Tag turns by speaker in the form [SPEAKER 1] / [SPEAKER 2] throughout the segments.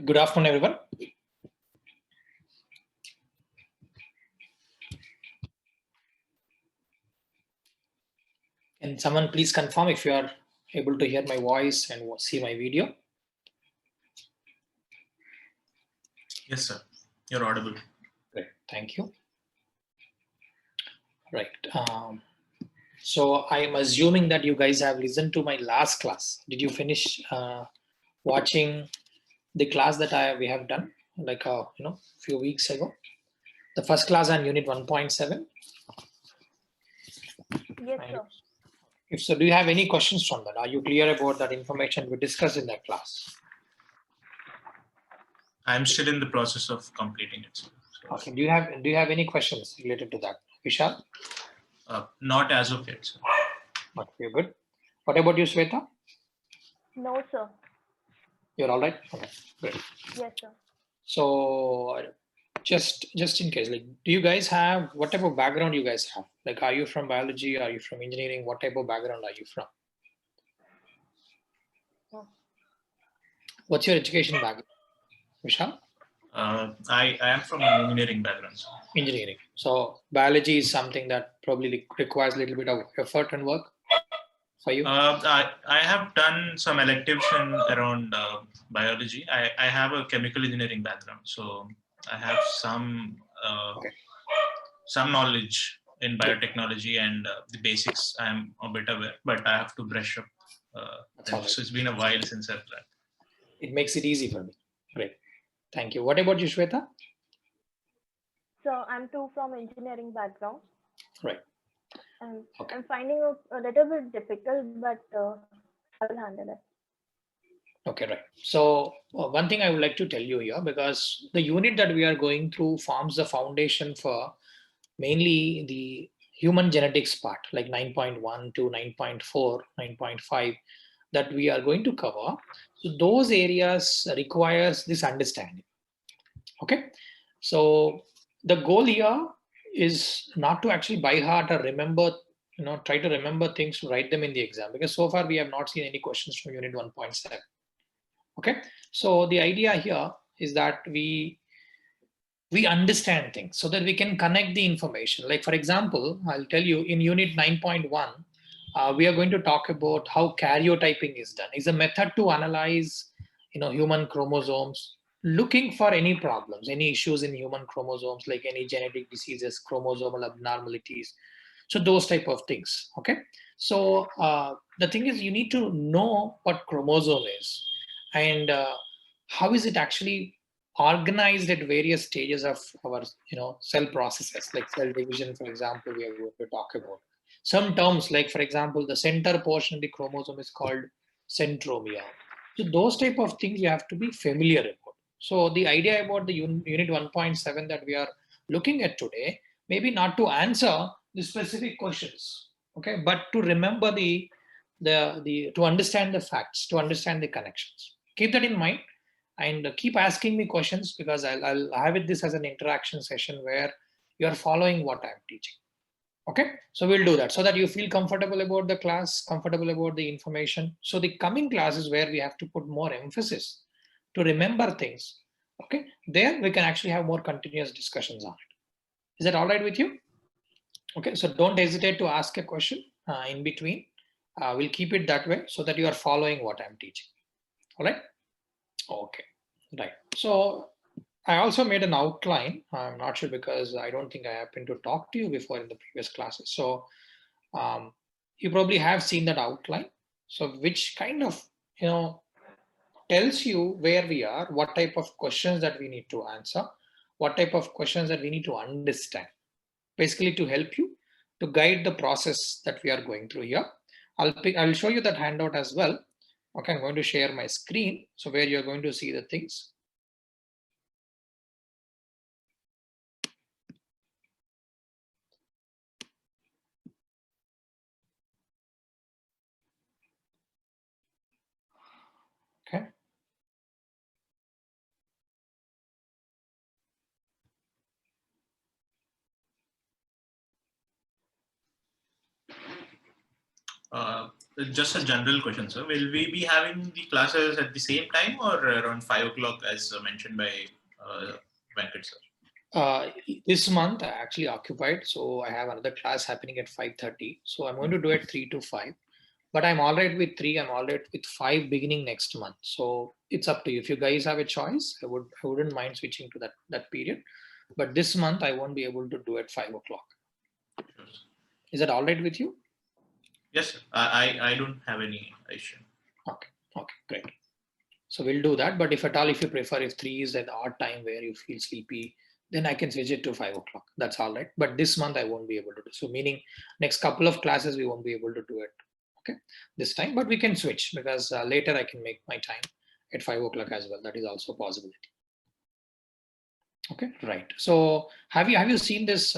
[SPEAKER 1] Good afternoon, everyone. Can someone please confirm if you are able to hear my voice and see my video?
[SPEAKER 2] Yes, sir. You're audible.
[SPEAKER 1] Great, thank you. Right. So I'm assuming that you guys have listened to my last class. Did you finish watching the class that we have done like a few weeks ago? The first class on unit 1.7.
[SPEAKER 3] Yes, sir.
[SPEAKER 1] If so, do you have any questions from that? Are you clear about that information we discussed in that class?
[SPEAKER 2] I'm still in the process of completing it. So,
[SPEAKER 1] Okay. Do you have any questions related to that, Vishal?
[SPEAKER 2] not as of yet, sir.
[SPEAKER 1] Okay, you're good. What about you, Sweta?
[SPEAKER 3] No, sir.
[SPEAKER 1] You're all right? Okay, great.
[SPEAKER 3] Yes, sir.
[SPEAKER 1] So just in case, like, do you guys have, what type of background you guys have? Like, are you from biology? Are you from engineering? What type of background are you from? What's your education background, Vishal?
[SPEAKER 2] I am from an engineering background, sir.
[SPEAKER 1] Engineering. So biology is something that probably requires a little bit of effort and work for you?
[SPEAKER 2] I have done some electives around biology. I have a chemical engineering background, so I have some knowledge in biotechnology and the basics. I'm a bit aware, but I have to brush up. So it's been a while since I've done.
[SPEAKER 1] It makes it easy for me. Great. Thank you. What about you, Shweta?
[SPEAKER 3] So I'm too from engineering background.
[SPEAKER 1] Right.
[SPEAKER 3] And
[SPEAKER 1] Okay.
[SPEAKER 3] I'm finding it a little bit difficult, but I will handle it.
[SPEAKER 1] Okay, right. So one thing I would like to tell you here, because the unit that we are going through forms the foundation for mainly the human genetics part, like 9.1 to 9.4, 9.5, that we are going to cover. So those areas requires this understanding. Okay. So the goal here is not to actually by heart or remember, try to remember things to write them in the exam, because so far we have not seen any questions from unit 1.7. Okay. So the idea here is that we understand things so that we can connect the information. Like, for example, I'll tell you in unit 9.1, we are going to talk about how karyotyping is done. It's a method to analyze, human chromosomes, looking for any problems, any issues in human chromosomes, like any genetic diseases, chromosomal abnormalities. So those type of things. Okay. So the thing is, you need to know what chromosome is and how is it actually organized at various stages of our cell processes, like cell division, for example. We are going to talk about some terms, like, for example, the center portion of the chromosome is called centromere. So those type of things you have to be familiar about. So the idea about the unit 1.7 that we are looking at today, maybe not to answer the specific questions, okay, but to remember to understand the facts, to understand the connections. Keep that in mind and keep asking me questions, because I'll have this as an interaction session where you are following what I'm teaching. Okay, so we'll do that so that you feel comfortable about the class, comfortable about the information. So the coming class is where we have to put more emphasis to remember things. Okay, there we can actually have more continuous discussions on it. Is that all right with you? Okay, so don't hesitate to ask a question in between. We'll keep it that way so that you are following what I'm teaching. All right. Okay, right. So I also made an outline. I'm not sure because I don't think I happened to talk to you before in the previous classes. So you probably have seen that outline. So which kind of, tells you where we are, what type of questions that we need to answer, what type of questions that we need to understand, basically to help you to guide the process that we are going through here. I'll show you that handout as well. Okay, I'm going to share my screen. So where you're going to see the things. Okay.
[SPEAKER 2] Just a general question, sir. Will we be having the classes at the same time or around 5 o'clock as mentioned by Venkat, sir?
[SPEAKER 1] This month I actually occupied, so I have another class happening at 5:30. So I'm going to do it 3 to 5. But I'm all right with 3. I'm all right with 5 beginning next month. So it's up to you. If you guys have a choice, I wouldn't mind switching to that period. But this month I won't be able to do it 5 o'clock.
[SPEAKER 2] Sure, sir.
[SPEAKER 1] Is that all right with you?
[SPEAKER 2] Yes, sir. I don't have any issue.
[SPEAKER 1] Okay, great. So we'll do that. But if at all, if you prefer, if 3 is an odd time where you feel sleepy, then I can switch it to 5 o'clock. That's all right. But this month I won't be able to do. So meaning next couple of classes, we won't be able to do it. Okay, this time, but we can switch because later I can make my time at 5 o'clock as well. That is also a possibility. Okay, right. So have you seen this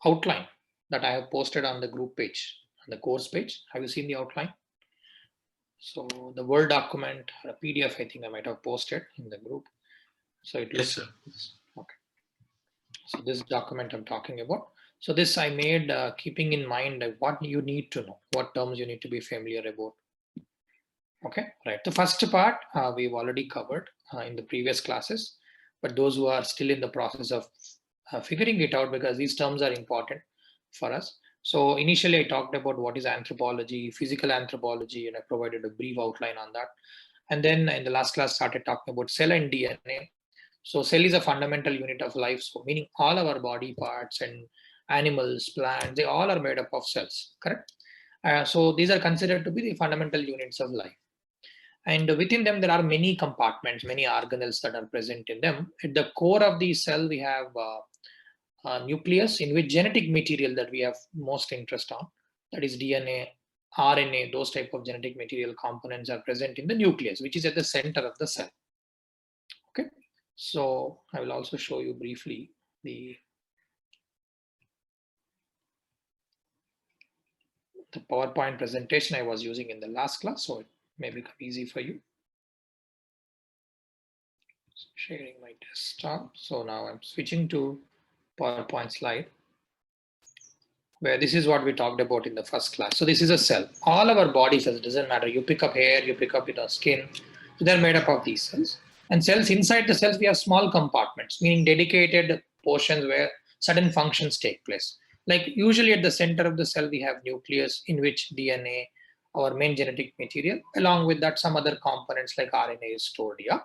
[SPEAKER 1] outline that I have posted on the group page, on the course page? Have you seen the outline? So the Word document, a PDF, I think I might have posted in the group. So it
[SPEAKER 2] Yes,
[SPEAKER 1] looks,
[SPEAKER 2] sir.
[SPEAKER 1] okay. So this document I'm talking about. So this I made keeping in mind what you need to know, what terms you need to be familiar about. Okay, right. The first part we've already covered in the previous classes, but those who are still in the process of figuring it out, because these terms are important for us. So initially I talked about what is anthropology, physical anthropology, and I provided a brief outline on that. And then in the last class started talking about cell and DNA. So cell is a fundamental unit of life. So meaning all our body parts and animals, plants, they all are made up of cells, correct? So these are considered to be the fundamental units of life. And within them, there are many compartments, many organelles that are present in them. At the core of the cell, we have nucleus, in which genetic material that we have most interest on, that is DNA, RNA, those type of genetic material components are present in the nucleus, which is at the center of the cell. Okay, so I will also show you briefly the PowerPoint presentation I was using in the last class, so it may become easy for you. Sharing my desktop. So now I'm switching to PowerPoint slide, where this is what we talked about in the first class. So this is a cell. All our body cells, doesn't matter. You pick up hair, you pick up skin. So they're made up of these cells. And cells, inside the cells, we have small compartments, meaning dedicated portions where certain functions take place. Like usually at the center of the cell, we have nucleus, in which DNA, our main genetic material, along with that some other components like RNA is stored here.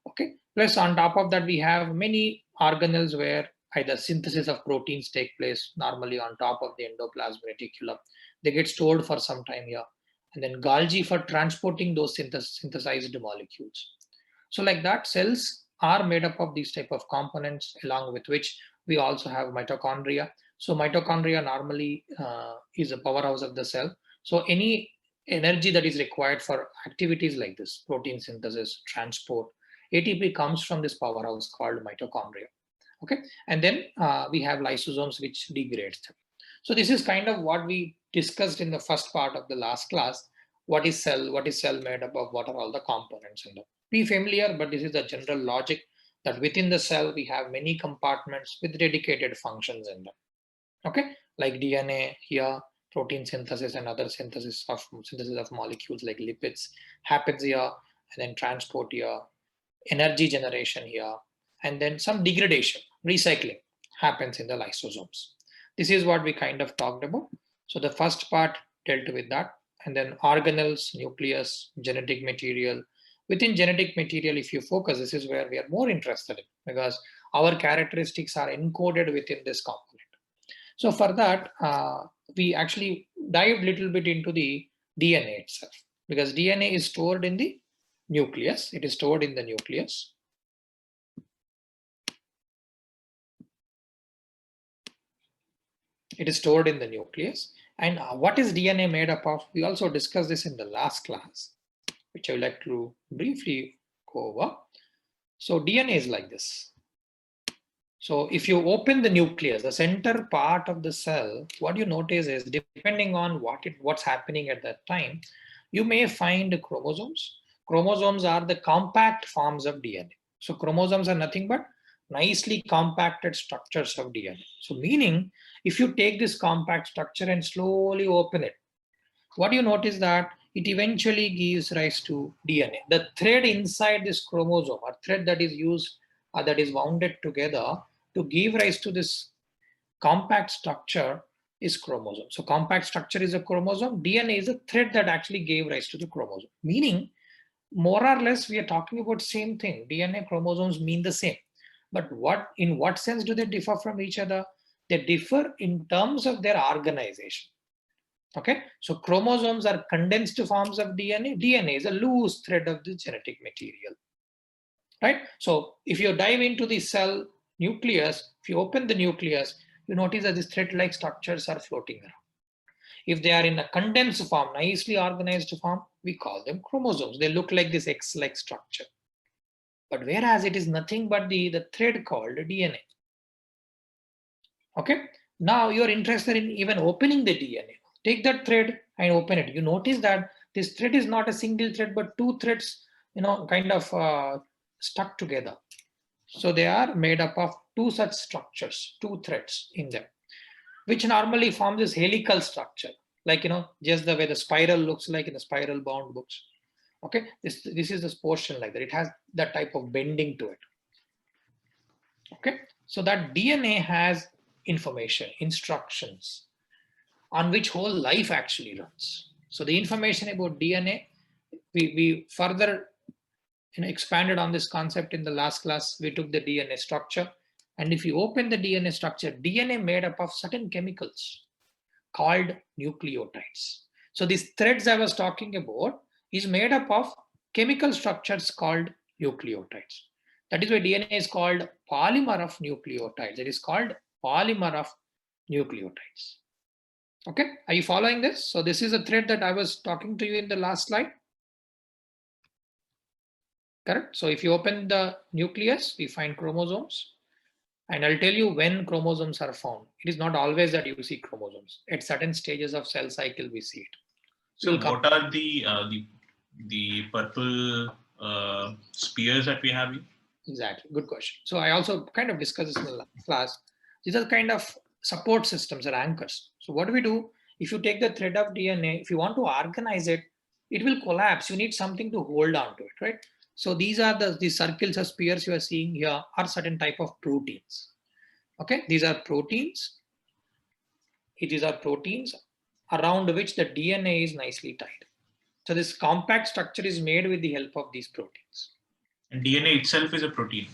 [SPEAKER 1] Okay. Plus on top of that, we have many organelles where either synthesis of proteins take place, normally on top of the endoplasmic reticulum. They get stored for some time here. And then Golgi for transporting those synthesized molecules. So like that, cells are made up of these type of components, along with which we also have mitochondria. So mitochondria normally is a powerhouse of the cell. So any energy that is required for activities like this, protein synthesis, transport, ATP comes from this powerhouse called mitochondria. Okay, and then we have lysosomes which degrades them. So this is kind of what we discussed in the first part of the last class. What is cell made up of, what are all the components in them. Be familiar, but this is the general logic that within the cell we have many compartments with dedicated functions in them. Okay, like DNA here, protein synthesis and other synthesis of molecules like lipids happens here, and then transport here, energy generation here, and then some degradation, recycling happens in the lysosomes. This is what we kind of talked about. So the first part dealt with that, and then organelles, nucleus, genetic material. Within genetic material, if you focus, this is where we are more interested in, because our characteristics are encoded within this component. So for that, we actually dived a little bit into the DNA itself, because DNA is stored in the nucleus. It is stored in the nucleus. It is stored in the nucleus. And what is DNA made up of? We also discussed this in the last class, which I would like to briefly go over. So DNA is like this. So if you open the nucleus, the center part of the cell, what you notice is, depending on what's happening at that time, you may find chromosomes. Chromosomes are the compact forms of DNA. So chromosomes are nothing but nicely compacted structures of DNA. So meaning, if you take this compact structure and slowly open it, what you notice that it eventually gives rise to DNA. The thread inside this chromosome, or thread that is used, that is wounded together to give rise to this compact structure is chromosome. So compact structure is a chromosome. DNA is a thread that actually gave rise to the chromosome. Meaning, more or less, we are talking about same thing. DNA chromosomes mean the same. But in what sense do they differ from each other? They differ in terms of their organization. Okay, so chromosomes are condensed forms of DNA. DNA is a loose thread of the genetic material. Right? So if you dive into the cell nucleus, if you open the nucleus, you notice that these thread-like structures are floating around. If they are in a condensed form, nicely organized form, we call them chromosomes. They look like this X-like structure. But whereas it is nothing but the thread called DNA. Okay, now you're interested in even opening the DNA. Take that thread and open it. You notice that this thread is not a single thread, but two threads, kind of stuck together. So they are made up of two such structures, two threads in them, which normally forms this helical structure, like, just the way the spiral looks like in the spiral bound books. Okay, this is this portion like that. It has that type of bending to it. Okay, so that DNA has information, instructions on which whole life actually runs. So the information about DNA, we further expanded on this concept in the last class. We took the DNA structure, and if you open the DNA structure, DNA made up of certain chemicals called nucleotides. So these threads I was talking about is made up of chemical structures called nucleotides. That is why DNA is called polymer of nucleotides. It is called polymer of nucleotides. Okay, are you following this? So this is a thread that I was talking to you in the last slide. Correct. So if you open the nucleus, we find chromosomes. And I'll tell you when chromosomes are found. It is not always that you see chromosomes. At certain stages of cell cycle, we see it.
[SPEAKER 2] So what are the purple spheres that we have here?
[SPEAKER 1] Exactly. Good question. So I also kind of discussed this in the last class. These are kind of support systems or anchors. So what do we do? If you take the thread of DNA, if you want to organize it, it will collapse. You need something to hold on to it, right? So these are the circles or spheres you are seeing here are certain type of proteins. Okay, these are proteins. These are proteins around which the DNA is nicely tied. So this compact structure is made with the help of these proteins.
[SPEAKER 2] And DNA itself is a protein?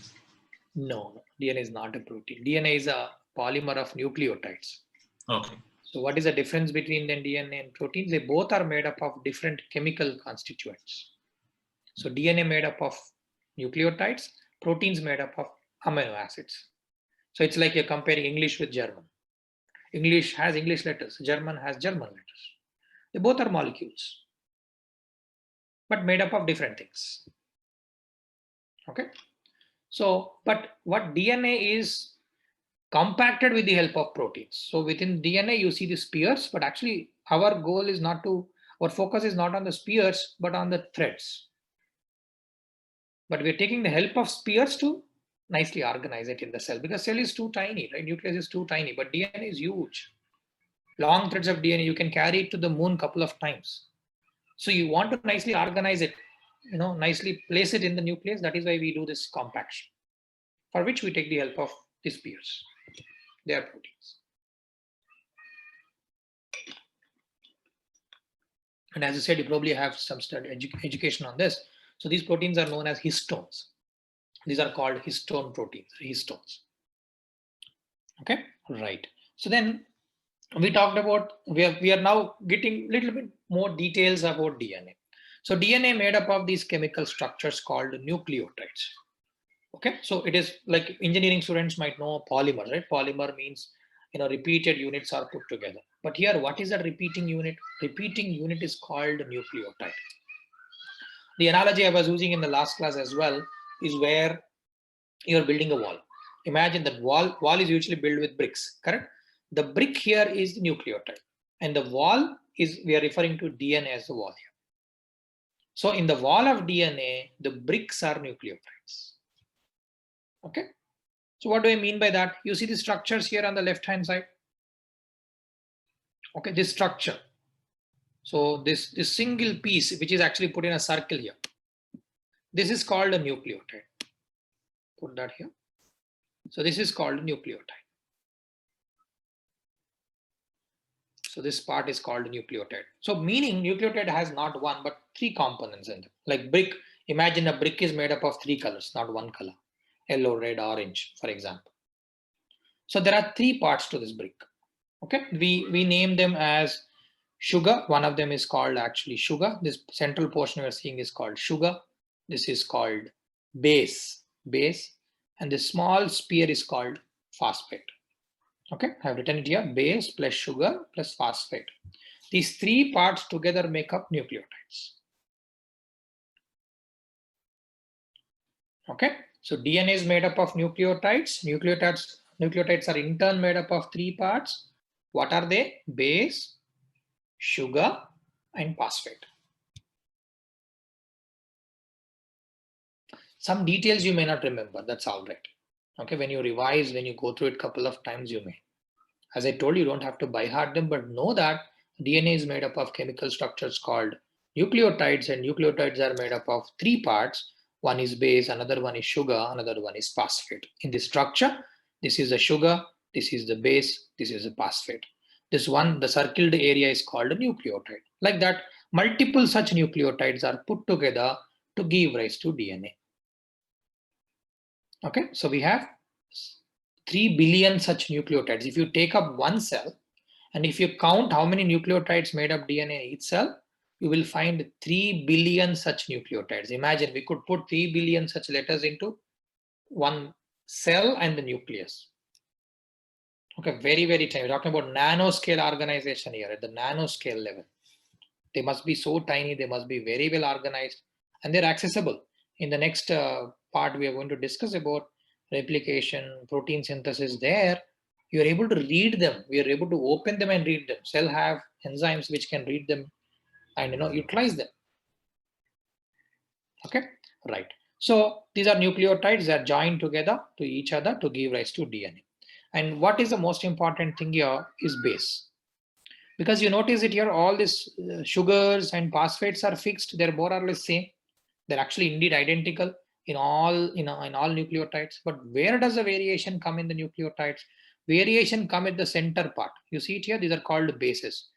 [SPEAKER 1] No, DNA is not a protein. DNA is a polymer of nucleotides.
[SPEAKER 2] Okay.
[SPEAKER 1] So what is the difference between the DNA and proteins? They both are made up of different chemical constituents. So DNA made up of nucleotides, proteins made up of amino acids. So it's like you're comparing English with German. English has English letters, German has German letters. They both are molecules, but made up of different things. Okay. So, but what DNA is compacted with the help of proteins. So within DNA, you see the spheres, but actually our goal is not to, our focus is not on the spheres, but on the threads. But we're taking the help of spheres to nicely organize it in the cell, because cell is too tiny, right? Nucleus is too tiny, but DNA is huge. Long threads of DNA, you can carry it to the moon a couple of times. So you want to nicely organize it, nicely place it in the nucleus. That is why we do this compaction, for which we take the help of the spheres. They are proteins. And as I said, you probably have some education on this. So these proteins are known as histones. These are called histone proteins, histones. Okay, right. So then we talked about, we are now getting a little bit more details about DNA. So DNA made up of these chemical structures called nucleotides. Okay, so it is like engineering students might know polymer, right? Polymer means, repeated units are put together. But here, what is a repeating unit? Repeating unit is called nucleotide. The analogy I was using in the last class as well is where you're building a wall. Imagine that wall is usually built with bricks, correct? The brick here is the nucleotide, and the wall is, we are referring to DNA as the wall here. So in the wall of DNA, the bricks are nucleotides. Okay. So what do I mean by that? You see the structures here on the left-hand side. Okay, this structure. So this single piece, which is actually put in a circle here, this is called a nucleotide. Put that here. So this is called a nucleotide. So this part is called a nucleotide. So meaning nucleotide has not one but three components in it. Like brick, imagine a brick is made up of three colors, not one color. Yellow, red, orange, for example. So there are three parts to this brick. Okay, we name them as sugar. One of them is called actually sugar. This central portion we are seeing is called sugar. This is called base, and this small sphere is called phosphate. Okay, I have written it here, base plus sugar plus phosphate. These three parts together make up nucleotides. Okay, so DNA is made up of nucleotides. Nucleotides are in turn made up of three parts. What are they? Base, sugar, and phosphate. Some details you may not remember, that's all right. Okay, when you revise, when you go through it a couple of times, you may. As I told you, you don't have to by heart them, but know that DNA is made up of chemical structures called nucleotides, and nucleotides are made up of three parts. One is base, another one is sugar, another one is phosphate. In this structure, this is the sugar, this is the base, this is the phosphate. This one, the circled area is called a nucleotide. Like that, multiple such nucleotides are put together to give rise to DNA. Okay, so we have 3 billion such nucleotides. If you take up one cell, and if you count how many nucleotides made up DNA in each cell, you will find 3 billion such nucleotides. Imagine we could put 3 billion such letters into one cell and the nucleus. Okay, very, very tiny. We're talking about nanoscale organization here at the nanoscale level. They must be so tiny, they must be very well organized, and they're accessible. In the next part, we are going to discuss about replication, protein synthesis. There, you are able to read them. We are able to open them and read them. Cell have enzymes which can read them and utilize them. Okay, right. So these are nucleotides that are joined together to each other to give rise to DNA. And what is the most important thing here is base. Because you notice it here, all these sugars and phosphates are fixed. They're more or less same. They're actually indeed identical in all nucleotides. But where does the variation come in the nucleotides? Variation come at the center part. You see it here. These are called bases.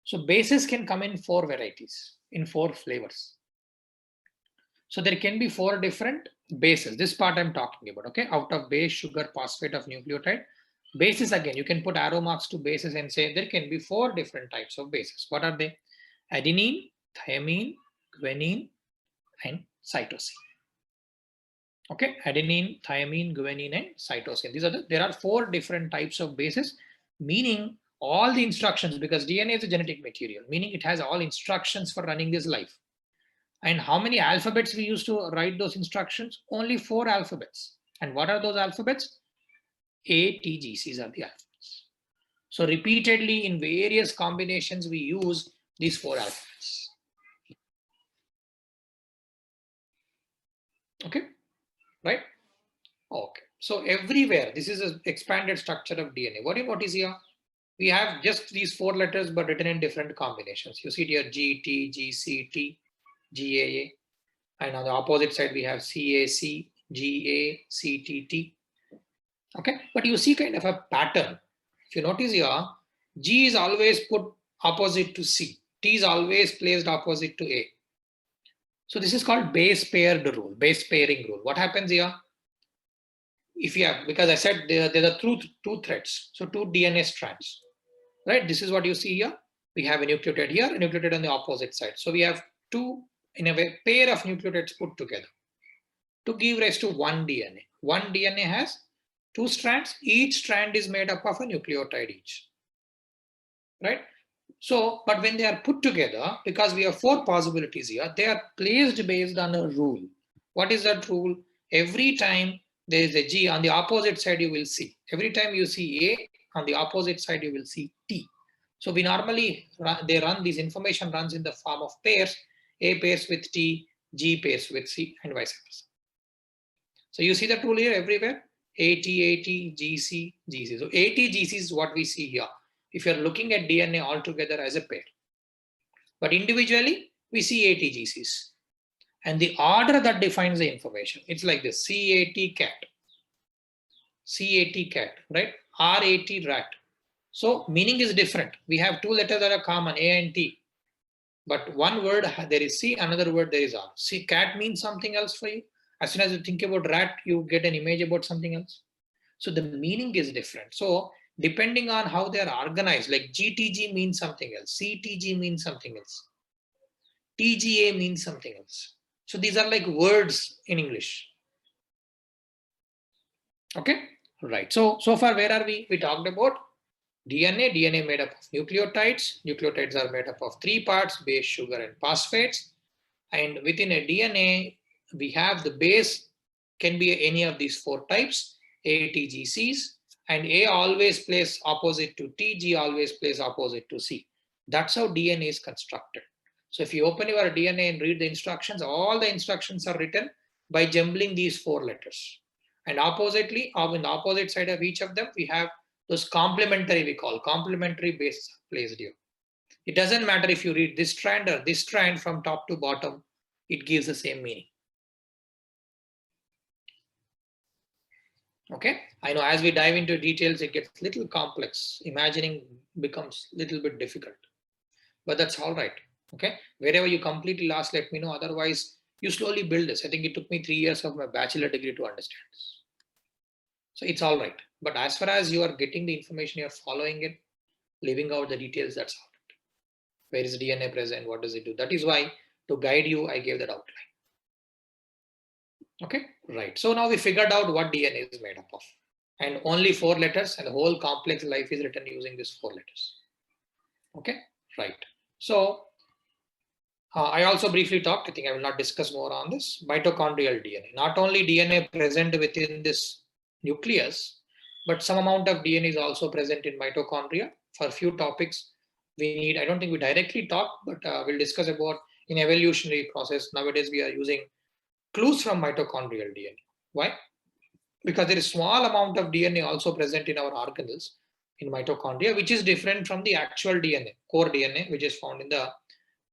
[SPEAKER 1] So bases can come in 4 varieties, in 4 flavors. So there can be 4 different bases. This part I'm talking about. Okay, out of base, sugar, phosphate of nucleotide. Bases, again, you can put arrow marks to bases and say there can be 4 different types of bases. What are they? Adenine, thymine, guanine, and cytosine. Okay, adenine, thymine, guanine, and cytosine. There are 4 different types of bases, meaning all the instructions, because DNA is a genetic material, meaning it has all instructions for running this life. And how many alphabets we use to write those instructions? Only 4 alphabets. And what are those alphabets? A, T, G, C's are the alphabets. So repeatedly in various combinations, we use these 4 alphabets. Okay, right? Okay, so everywhere, this is an expanded structure of DNA. What is here? We have just these 4 letters, but written in different combinations. You see here G, T, G, C, T, G, A. And on the opposite side, we have C, A, C, G, A, C, T, T. Okay, but you see kind of a pattern. If you notice here, G is always put opposite to C. T is always placed opposite to A. So this is called base paired rule, base pairing rule. What happens here? If you have, because I said there are two threads, so 2 DNA strands, right? This is what you see here. We have a nucleotide here, a nucleotide on the opposite side. So we have 2, in a way, pair of nucleotides put together to give rise to one DNA. One DNA has 2 strands. Each strand is made up of a nucleotide each, right? So, but when they are put together, because we have 4 possibilities here, they are placed based on a rule. What is that rule? Every time there is a G, on the opposite side you will see. Every time you see A, on the opposite side you will see T. So we normally, this information runs in the form of pairs. A pairs with T, G pairs with C, and vice versa. So you see that rule here everywhere. AT, GC, GC. So AT, GC is what we see here. If you're looking at DNA altogether as a pair. But individually, we see ATGCs. And the order that defines the information, it's like this: CAT cat, CAT cat, right? RAT rat. So meaning is different. We have two letters that are common, A and T. But one word there is C, another word there is R. See, cat means something else for you. As soon as you think about rat, you get an image about something else. So the meaning is different. So depending on how they are organized, like GTG means something else, CTG means something else, TGA means something else. So these are like words in English. Okay, right. So far, where are we? We talked about DNA. DNA made up of nucleotides. Nucleotides are made up of three parts: base, sugar, and phosphates. And within a DNA, we have the base can be any of these four types, A, T, G, Cs, and A always plays opposite to T, G always plays opposite to C. That's how DNA is constructed. So if you open your DNA and read the instructions, all the instructions are written by jumbling these four letters. And oppositely, on the opposite side of each of them, we have those complementary, we call complementary bases placed here. It doesn't matter if you read this strand or this strand from top to bottom, it gives the same meaning. Okay, I know as we dive into details, it gets a little complex. Imagining becomes a little bit difficult, but that's all right. Okay, wherever you completely lost, let me know. Otherwise, you slowly build this. I think it took me 3 years of my bachelor degree to understand this. So it's all right. But as far as you are getting the information, you're following it, leaving out the details, that's all right. Where is DNA present? What does it do? That is why, to guide you, I gave that outline. Okay, right. So now we figured out what DNA is made up of. And only 4 letters, and the whole complex life is written using these 4 letters. Okay, right. So I also briefly talked, I think I will not discuss more on this, mitochondrial DNA. Not only DNA present within this nucleus, but some amount of DNA is also present in mitochondria. For a few topics we need, I don't think we directly talk, but we'll discuss about in evolutionary process. Nowadays we are using clues from mitochondrial DNA. Why? Because there is small amount of DNA also present in our organelles in mitochondria, which is different from the actual DNA, core DNA, which is found in the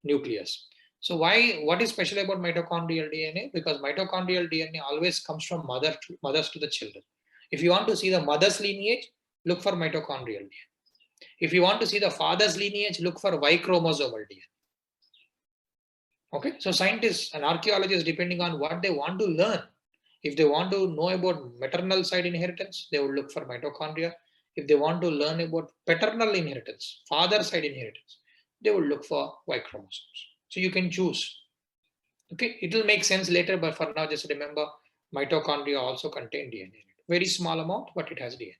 [SPEAKER 1] nucleus. So what is special about mitochondrial DNA? Because mitochondrial DNA always comes from mothers to the children. If you want to see the mother's lineage, look for mitochondrial DNA. If you want to see the father's lineage, look for Y chromosomal DNA. Okay, so scientists and archaeologists, depending on what they want to learn, if they want to know about maternal side inheritance, they will look for mitochondria. If they want to learn about paternal inheritance, father side inheritance, they will look for Y chromosomes. So you can choose. Okay, it will make sense later, but for now, just remember mitochondria also contain DNA. Very small amount, but it has DNA.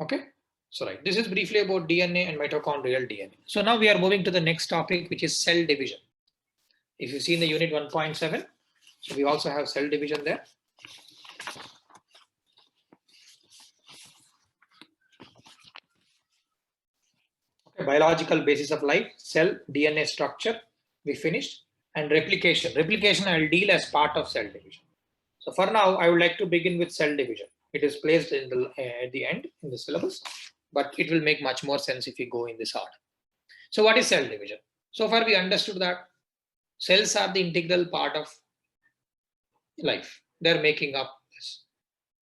[SPEAKER 1] Okay, so right, this is briefly about DNA and mitochondrial DNA. So now we are moving to the next topic, which is cell division. If you see in the unit 1.7, so we also have cell division there. Okay, biological basis of life, cell, DNA structure, we finished. And replication. Replication I will deal as part of cell division. So for now, I would like to begin with cell division. It is placed in at the end in the syllabus, but it will make much more sense if we go in this order. So what is cell division? So far we understood that cells are the integral part of life. They're making up this.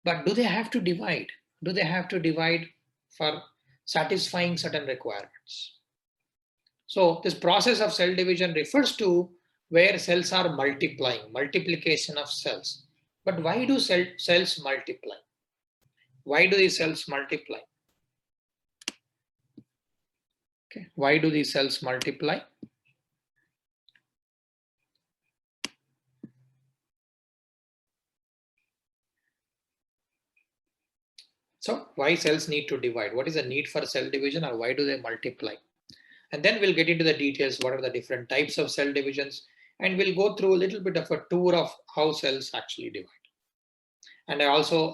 [SPEAKER 1] But do they have to divide? Do they have to divide for satisfying certain requirements? So this process of cell division refers to where cells are multiplying, multiplication of cells. But why do cells multiply? Why do these cells multiply? Okay, why do these cells multiply? So why cells need to divide? What is the need for cell division, or why do they multiply? And then we'll get into the details. What are the different types of cell divisions? And we'll go through a little bit of a tour of how cells actually divide. And I also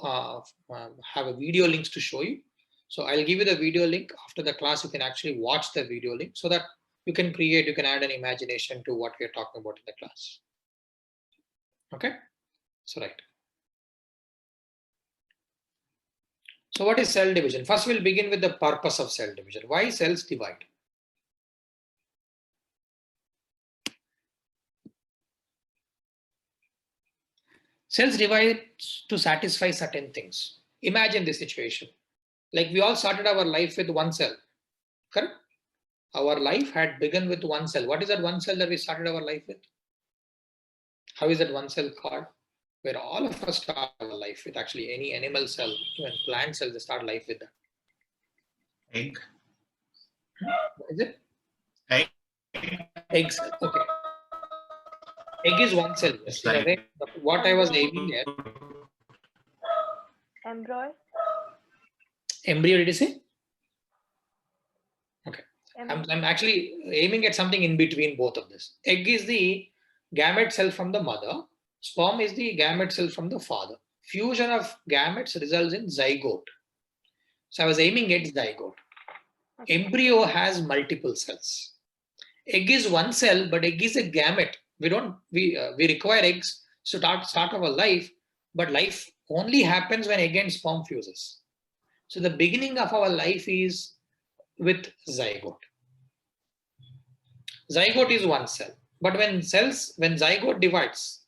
[SPEAKER 1] have a video links to show you. So I'll give you the video link after the class. You can actually watch the video link so that you can add an imagination to what we're talking about in the class. Okay, so right. So what is cell division? First, we'll begin with the purpose of cell division. Why cells divide? Cells divide to satisfy certain things. Imagine this situation. Like we all started our life with one cell, correct? Our life had begun with one cell. What is that one cell that we started our life with? How is that one cell called? Where all of us start our life with, actually any animal cell, even plant cells, they start life with that.
[SPEAKER 2] Egg.
[SPEAKER 1] What is it?
[SPEAKER 2] Egg.
[SPEAKER 1] Egg cell. Okay. Egg is one cell. Yes, in a way. But what I was aiming at.
[SPEAKER 3] Embryo.
[SPEAKER 1] Embryo, did you say? Okay.
[SPEAKER 3] Em-
[SPEAKER 1] I'm actually aiming at something in between both of this. Egg is the gamete cell from the mother. Sperm is the gamete cell from the father. Fusion of gametes results in zygote. So I was aiming at zygote. Embryo has multiple cells. Egg is one cell, but egg is a gamete. We require eggs to start our life, but life only happens when egg and sperm fuses. So the beginning of our life is with zygote. Zygote is one cell, but when zygote divides,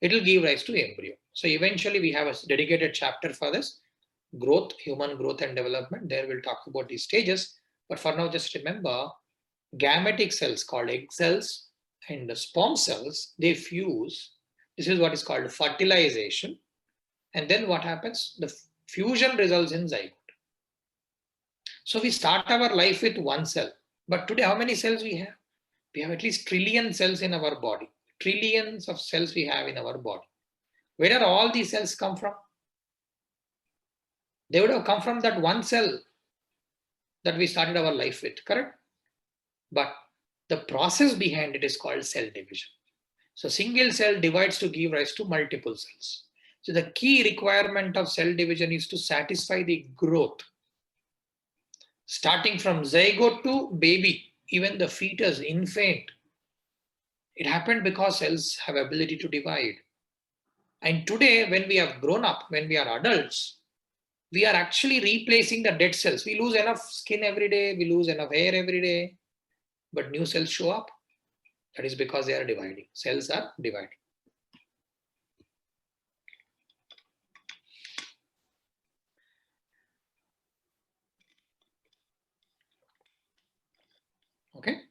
[SPEAKER 1] it will give rise to embryo. So eventually we have a dedicated chapter for this growth, human growth and development. There we'll talk about these stages. But for now, just remember, gametic cells called egg cells and the sperm cells, they fuse. This is what is called fertilization. And then what happens? The fusion results in zygote. So we start our life with one cell. But today, how many cells we have? We have at least trillion cells in our body. Trillions of cells we have in our body. Where are all these cells come from? They would have come from that one cell that we started our life with, correct? But the process behind it is called cell division. So single cell divides to give rise to multiple cells. So the key requirement of cell division is to satisfy the growth. Starting from zygote to baby, even the fetus, infant, it happened because cells have ability to divide. And today, when we have grown up, when we are adults, we are actually replacing the dead cells. We lose enough skin every day, we lose enough hair every day, but new cells show up. That is because they are dividing. Cells are dividing. Okay.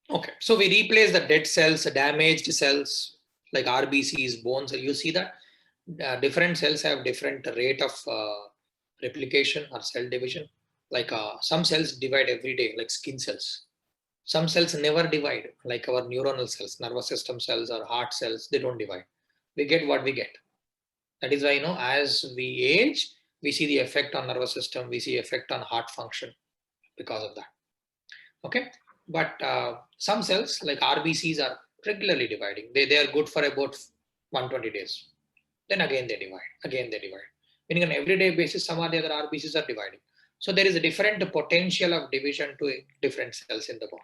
[SPEAKER 1] Okay, so we replace the dead cells, the damaged cells like RBCs, bones. You see that different cells have different rate of replication or cell division. Like some cells divide every day, like skin cells. Some cells never divide, like our neuronal cells, nervous system cells or heart cells, they don't divide. We get what we get. That is why, as we age, we see the effect on nervous system, we see effect on heart function because of that. Okay, but some cells like RBCs are regularly dividing. They are good for about 120 days. Then again they divide. Meaning on an everyday basis, some or the other RBCs are dividing. So there is a different potential of division to different cells in the body.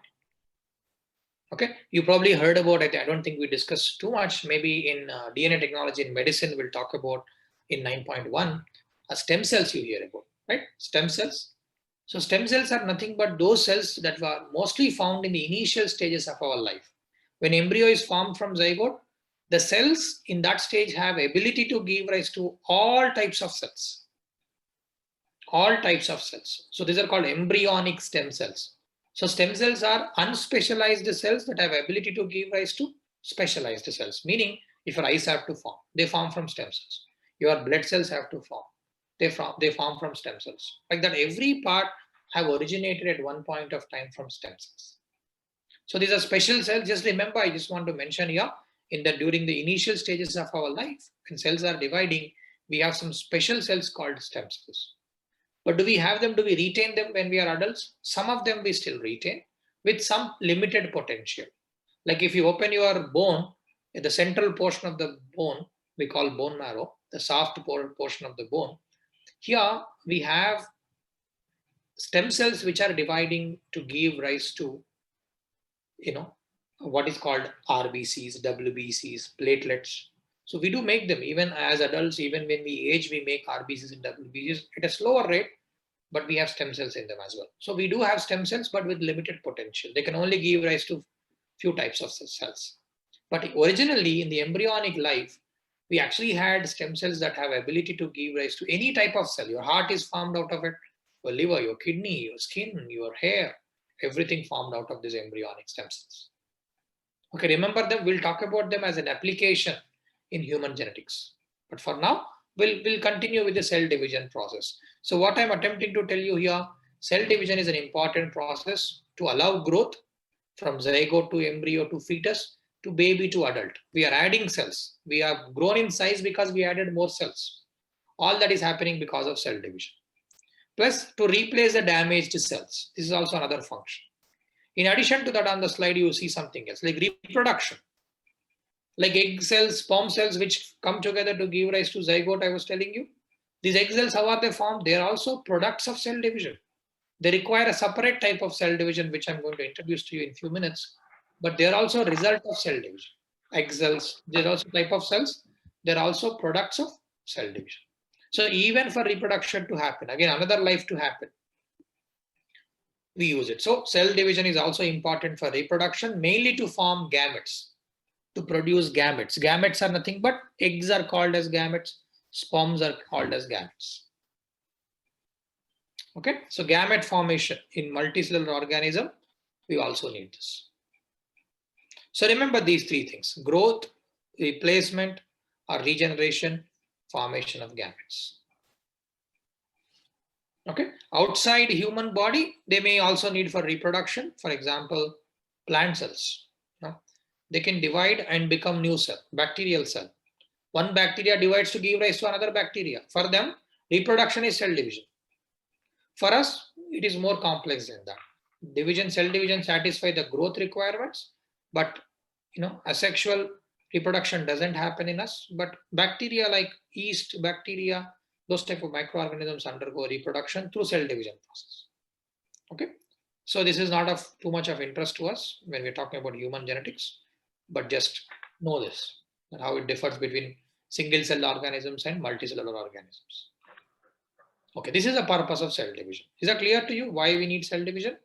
[SPEAKER 1] Okay, you probably heard about it. I don't think we discussed too much. Maybe in DNA technology in medicine, we'll talk about in 9.1, stem cells you hear about, right? Stem cells. So stem cells are nothing but those cells that were mostly found in the initial stages of our life. When embryo is formed from zygote, the cells in that stage have ability to give rise to all types of cells. All types of cells. So these are called embryonic stem cells. So stem cells are unspecialized cells that have ability to give rise to specialized cells. Meaning, if your eyes have to form, they form from stem cells. Your blood cells have to form. They form from stem cells. Like that, every part have originated at one point of time from stem cells. So these are special cells. Just remember, I just want to mention here, during the initial stages of our life, when cells are dividing, we have some special cells called stem cells. But do we have them? Do we retain them when we are adults? Some of them we still retain with some limited potential. Like if you open your bone, the central portion of the bone, we call bone marrow, the soft portion of the bone. Here we have stem cells which are dividing to give rise to, what is called RBCs, WBCs, platelets. So we do make them even as adults, even when we age, we make RBCs and WBCs at a slower rate, but we have stem cells in them as well. So we do have stem cells, but with limited potential. They can only give rise to few types of cells. But originally in the embryonic life, we actually had stem cells that have ability to give rise to any type of cell. Your heart is formed out of it, your liver, your kidney, your skin, your hair, everything formed out of these embryonic stem cells. Okay, remember them, we'll talk about them as an application in human genetics. But for now, we'll continue with the cell division process. So what I'm attempting to tell you here, cell division is an important process to allow growth from zygote to embryo to fetus to baby to adult. We are adding cells. We have grown in size because we added more cells. All that is happening because of cell division. Plus, to replace the damaged cells. This is also another function. In addition to that, on the slide, you see something else, like reproduction. Like egg cells, sperm cells, which come together to give rise to zygote, I was telling you. These egg cells, how are they formed? They are also products of cell division. They require a separate type of cell division, which I'm going to introduce to you in a few minutes. But they're also a result of cell division. Egg cells, they're also type of cells. They're also products of cell division. So even for reproduction to happen, again, another life to happen, we use it. So cell division is also important for reproduction, mainly to form gametes, to produce gametes. Gametes are nothing but eggs are called as gametes, sperms are called as gametes. Okay, so gamete formation in multicellular organism, we also need this. So remember these three things: growth, replacement or regeneration, formation of gametes. Okay, outside human body, they may also need for reproduction. For example, plant cells. They can divide and become new cell, bacterial cell. One bacteria divides to give rise to another bacteria. For them, reproduction is cell division. For us, it is more complex than that. Division, cell division satisfy the growth requirements, but asexual reproduction doesn't happen in us. But bacteria like yeast, bacteria, those type of microorganisms undergo reproduction through cell division process. Okay, so this is not of too much of interest to us when we're talking about human genetics, but just know this, and how it differs between single cell organisms and multicellular organisms. Okay, this is the purpose of cell division. Is that clear to you why we need cell division?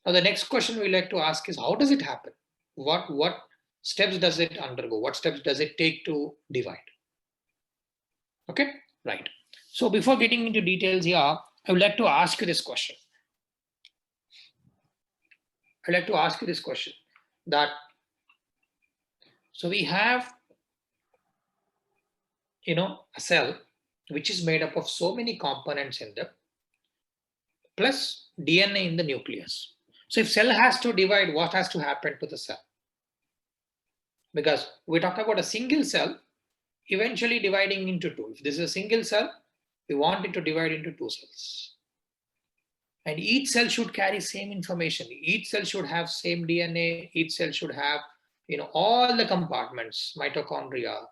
[SPEAKER 1] Now the next question we like to ask is, how does it happen? What steps does it undergo? What steps does it take to divide? Okay, right. So before getting into details here, I would like to ask you this question. I'd like to ask you this question that, so we have, a cell which is made up of so many components in them, plus DNA in the nucleus. So if cell has to divide, what has to happen to the cell? Because we talk about a single cell eventually dividing into two. If this is a single cell, we want it to divide into two cells. And each cell should carry same information. Each cell should have same DNA. Each cell should have, all the compartments, mitochondria,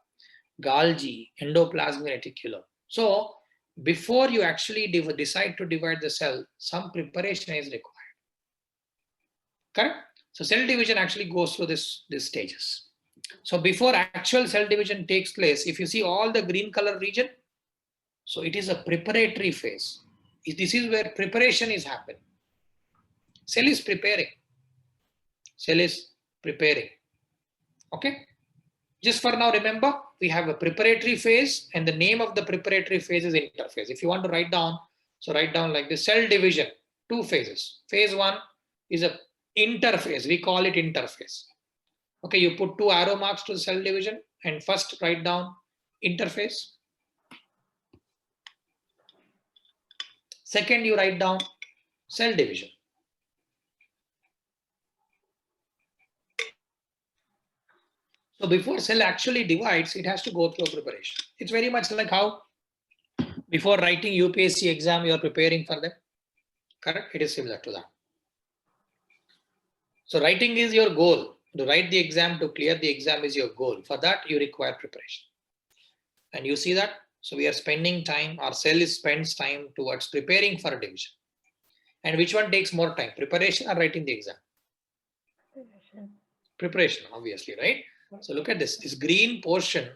[SPEAKER 1] Golgi, endoplasmic reticulum. So before you actually decide to divide the cell, some preparation is required. Correct? So cell division actually goes through these stages. So before actual cell division takes place, if you see all the green color region, so it is a preparatory phase. This is where preparation is happening. Cell is preparing. Cell is preparing. Okay? Just for now, remember, we have a preparatory phase, and the name of the preparatory phase is interphase. If you want to write down, so write down like this: cell division, two phases. Phase one is a interphase. We call it interphase. Okay, you put two arrow marks to the cell division and first write down interphase. Second, you write down cell division. So before cell actually divides, it has to go through a preparation. It's very much like how before writing UPSC exam, you are preparing for them. Correct? It is similar to that. So writing is your goal. To write the exam, to clear the exam is your goal. For that, you require preparation. And you see that? So we are spending time, our cell spends time towards preparing for a division. And which one takes more time, preparation or writing the exam? Preparation, obviously, right? So look at this. This green portion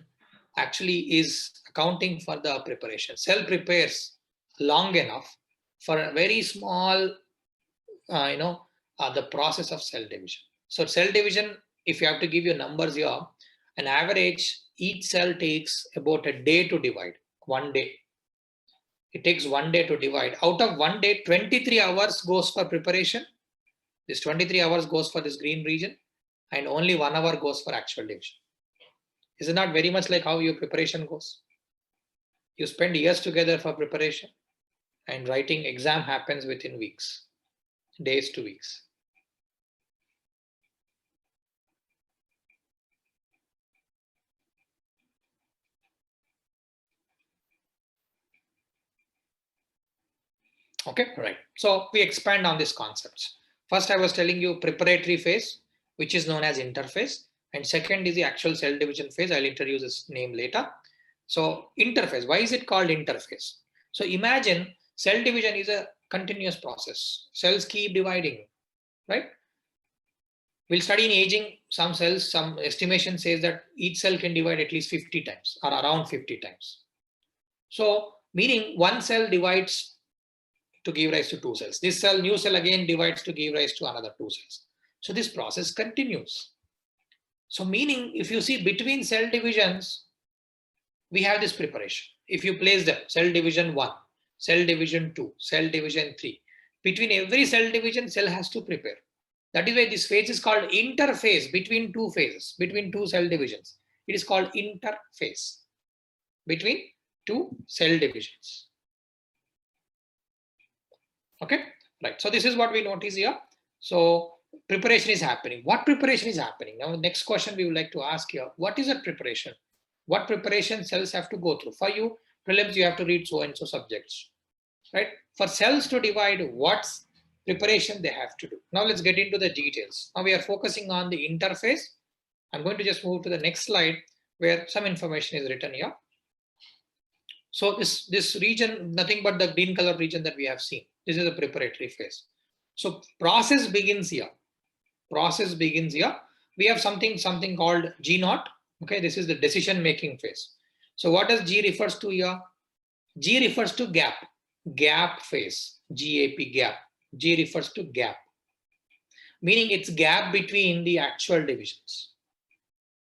[SPEAKER 1] actually is accounting for the preparation. Cell prepares long enough for a very small, the process of cell division. So cell division, if you have to give you numbers here, an average, each cell takes about a day to divide, 1 day. It takes 1 day to divide. Out of 1 day, 23 hours goes for preparation. This 23 hours goes for this green region, and only 1 hour goes for actual division. Is it not very much like how your preparation goes? You spend years together for preparation, and writing exam happens within weeks, days to weeks. Okay, right. So we expand on these concepts. First, I was telling you preparatory phase, which is known as interphase. And second is the actual cell division phase. I'll introduce this name later. So interphase, why is it called interphase? So imagine cell division is a continuous process. Cells keep dividing, right? We'll study in aging, some cells, some estimation says that each cell can divide at least 50 times or around 50 times. So meaning one cell divides to give rise to 2 cells. This cell, new cell again divides to give rise to another 2 cells. So this process continues. So meaning if you see between cell divisions, we have this preparation. If you place them, cell division 1, cell division 2, cell division 3, between every cell division, cell has to prepare. That is why this phase is called interphase between 2 phases, between 2 cell divisions. It is called interphase between 2 cell divisions. Okay, right. So this is what we notice here. So preparation is happening. What preparation is happening? Now, the next question we would like to ask here, what is a preparation? What preparation cells have to go through? For you, prelims, you have to read so and so subjects, right? For cells to divide, what's preparation they have to do? Now let's get into the details. Now we are focusing on the interphase. I'm going to just move to the next slide where some information is written here. So this region, nothing but the green color region that we have seen. This is the preparatory phase. So process begins here. Process begins here. We have something called G0. Okay, this is the decision-making phase. So what does G refers to here? G refers to gap phase, GAP, gap. G refers to gap, meaning it's gap between the actual divisions.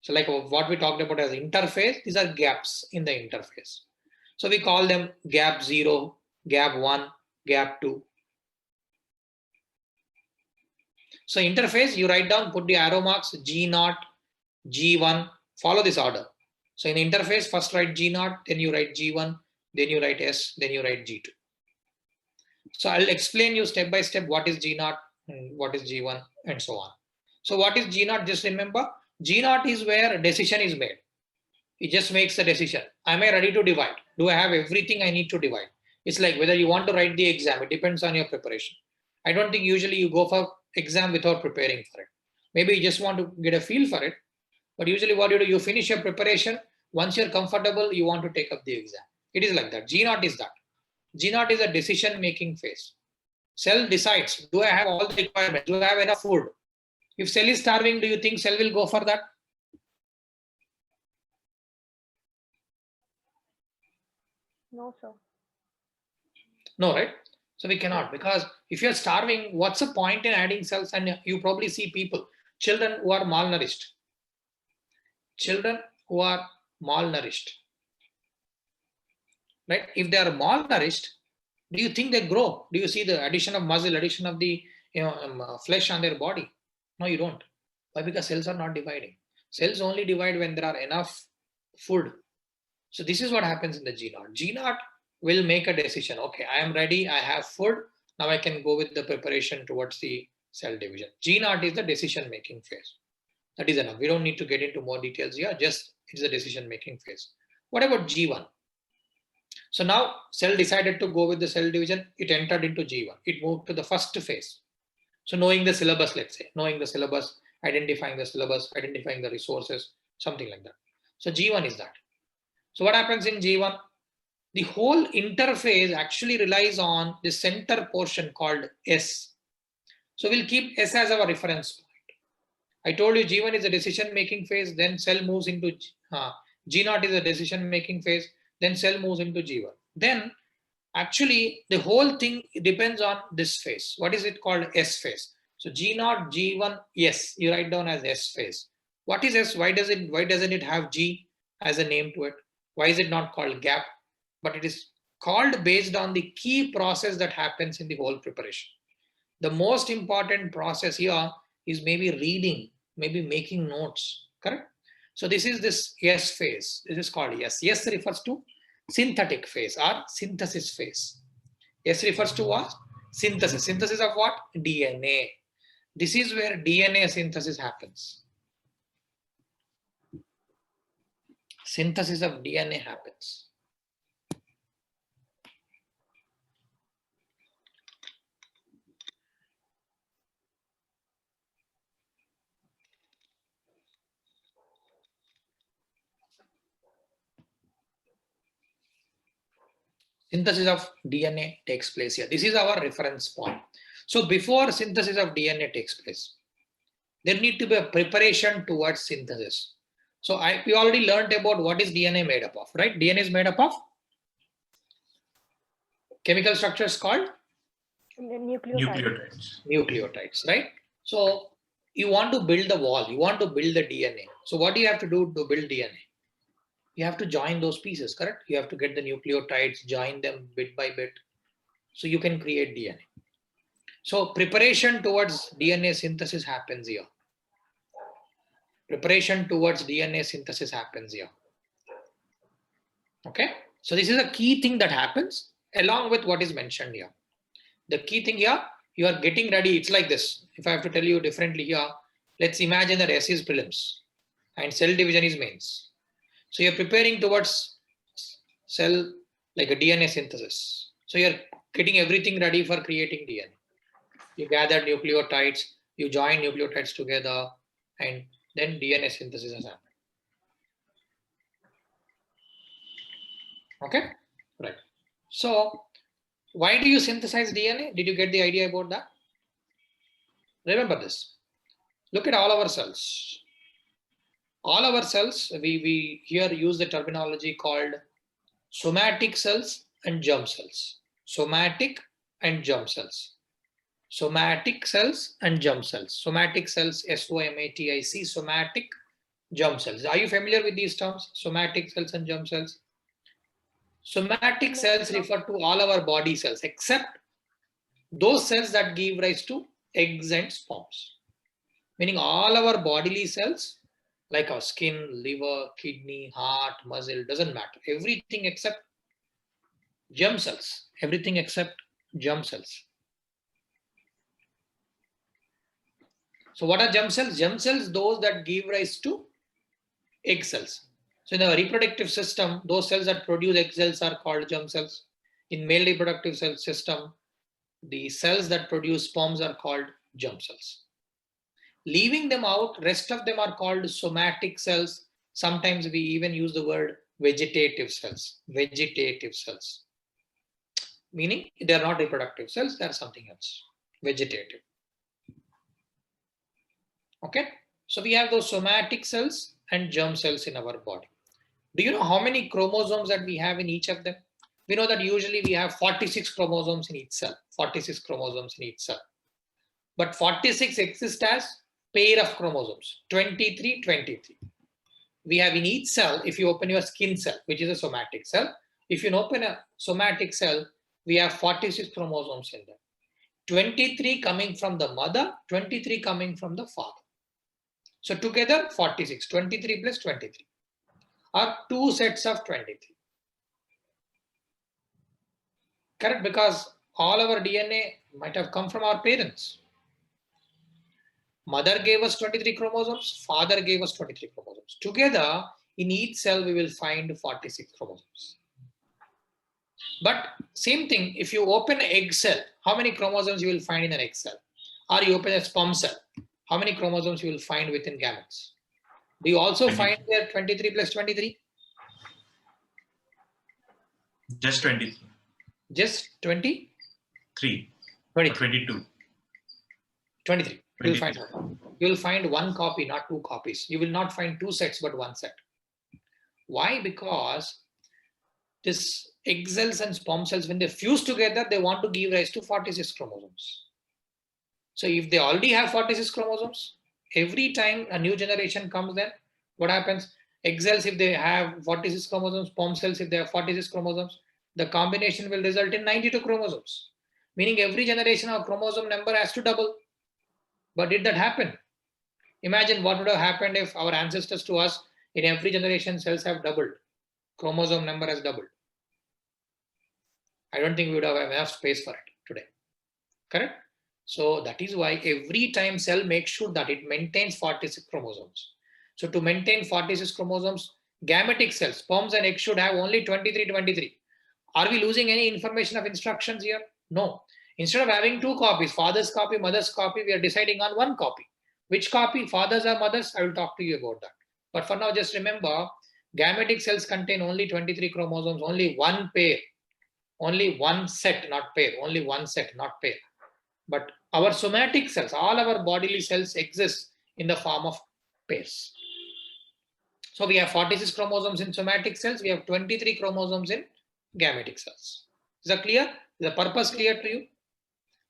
[SPEAKER 1] So like what we talked about as interphase, these are gaps in the interphase. So we call them gap 0, gap 1, gap 2. So interphase, you write down, put the arrow marks, G0, G1, follow this order. So in interphase, first write G0, then you write G1, then you write S, then you write G2. So I'll explain you step by step what is G0, and what is G1, and so on. So what is G0? Just remember, G0 is where a decision is made. It just makes a decision. Am I ready to divide? Do I have everything I need to divide? It's like whether you want to write the exam, it depends on your preparation. I don't think usually you go for exam without preparing for it. Maybe you just want to get a feel for it. But usually what you do, you finish your preparation. Once you're comfortable, you want to take up the exam. It is like that. G0 is that. G0 is a decision-making phase. Cell decides, do I have all the requirements? Do I have enough food? If cell is starving, do you think cell will go for that?
[SPEAKER 3] No, sir.
[SPEAKER 1] No, right? So we cannot, because if you're starving, what's the point in adding cells? And you probably see people, children who are malnourished. Children who are malnourished. Right? If they are malnourished, do you think they grow? Do you see the addition of muscle, addition of the flesh on their body? No, you don't. Why? Because cells are not dividing. Cells only divide when there are enough food. So this is what happens in the G0. G0 will make a decision. Okay, I am ready. I have food. Now I can go with the preparation towards the cell division. G0 is the decision-making phase. That is enough. We don't need to get into more details here. Just it's the decision-making phase. What about G1? So now cell decided to go with the cell division. It entered into G1. It moved to the first phase. So knowing the syllabus, let's say, knowing the syllabus, identifying the resources, something like that. So G1 is that. So what happens in G1? The whole interphase actually relies on the center portion called S. So we'll keep S as our reference point. I told you G1 is a decision-making phase, then cell moves into G0 is a decision-making phase, then cell moves into G1. Then Actually, the whole thing depends on this phase. What is it called? S phase. So G0, G1, yes, you write down as S phase. What is S? Why doesn't it have G as a name to it? Why is it not called gap? But it is called based on the key process that happens in the whole preparation. The most important process here is maybe reading, maybe making notes, correct? So this is this S phase. This is called S. S refers to synthetic phase or synthesis phase. S refers to what? Synthesis. Synthesis of what? DNA. This is where DNA synthesis happens. Synthesis of DNA happens. Synthesis of DNA takes place here. This is our reference point. So before synthesis of DNA takes place, there need to be a preparation towards synthesis. So we already learned about what is DNA made up of, right? DNA is made up of chemical structures called nucleotides, right? So you want to build the wall, you want to build the DNA. So what do you have to do to build DNA? You have to join those pieces, correct? You have to get the nucleotides, join them bit by bit, so you can create DNA. So preparation towards DNA synthesis happens here. Preparation towards DNA synthesis happens here. Okay, so this is a key thing that happens along with what is mentioned here. The key thing here, you are getting ready. It's like this. If I have to tell you differently here, let's imagine that S is prelims and cell division is mains. So you're preparing towards cell like a DNA synthesis. So you're getting everything ready for creating DNA. You gather nucleotides, you join nucleotides together, and then DNA synthesis has happened. Okay, right. So why do you synthesize DNA? Did you get the idea about that? Remember this. Look at all our cells. All our cells, we here use the terminology called somatic cells and germ cells. Somatic and germ cells. Somatic cells and germ cells. Somatic cells, S-O-M-A-T-I-C, somatic, germ cells. Are you familiar with these terms? Somatic cells and germ cells? Somatic cells refer to all our body cells except those cells that give rise to eggs and sperms. Meaning all our bodily cells like our skin, liver, kidney, heart, muscle, doesn't matter. Everything except germ cells. Everything except germ cells. So what are germ cells? Germ cells, those that give rise to egg cells. So in the reproductive system, those cells that produce egg cells are called germ cells. In male reproductive cell system, the cells that produce sperms are called germ cells. Leaving them out, rest of them are called somatic cells. Sometimes we even use the word vegetative cells. Vegetative cells. Meaning they are not reproductive cells, they are something else. Vegetative. Okay, so we have those somatic cells and germ cells in our body. Do you know how many chromosomes that we have in each of them? We know that usually we have 46 chromosomes in each cell. 46 chromosomes in each cell. But 46 exist as pair of chromosomes. 23, 23. We have in each cell, if you open your skin cell, which is a somatic cell, if you open a somatic cell, we have 46 chromosomes in there. 23 coming from the mother, 23 coming from the father. So together 46, 23 plus 23 are two sets of 23. Correct, because all our DNA might have come from our parents. Mother gave us 23 chromosomes, father gave us 23 chromosomes. Together, in each cell, we will find 46 chromosomes. But same thing, if you open an egg cell, how many chromosomes you will find in an egg cell? Or you open a sperm cell, how many chromosomes you will find within gametes? Do you also find there 23 plus 23?
[SPEAKER 2] Just 23.
[SPEAKER 1] Just 20?
[SPEAKER 2] 3.
[SPEAKER 1] 20.
[SPEAKER 2] 22.
[SPEAKER 1] 23. You will find one copy, not two copies. You will not find two sets, but one set. Why? Because this egg cells and sperm cells, when they fuse together, they want to give rise to 46 chromosomes. So if they already have 46 chromosomes, every time a new generation comes, then what happens? Egg cells, if they have 46 chromosomes, sperm cells, if they have 46 chromosomes, the combination will result in 92 chromosomes. Meaning every generation our chromosome number has to double. But did that happen? Imagine what would have happened if our ancestors to us in every generation cells have doubled. Chromosome number has doubled. I don't think we would have enough space for it today. Correct? So that is why every time cell makes sure that it maintains 46 chromosomes. So to maintain 46 chromosomes, gametic cells, sperms and eggs should have only 23. Are we losing any information of instructions here? No. Instead of having two copies, father's copy, mother's copy, we are deciding on one copy. Which copy, fathers or mothers? I will talk to you about that. But for now, just remember, gametic cells contain only 23 chromosomes, only one pair, only one set, not pair, only one set, not pair. But our somatic cells, all our bodily cells exist in the form of pairs. So we have 46 chromosomes in somatic cells, we have 23 chromosomes in gametic cells. Is that clear? Is the purpose clear to you?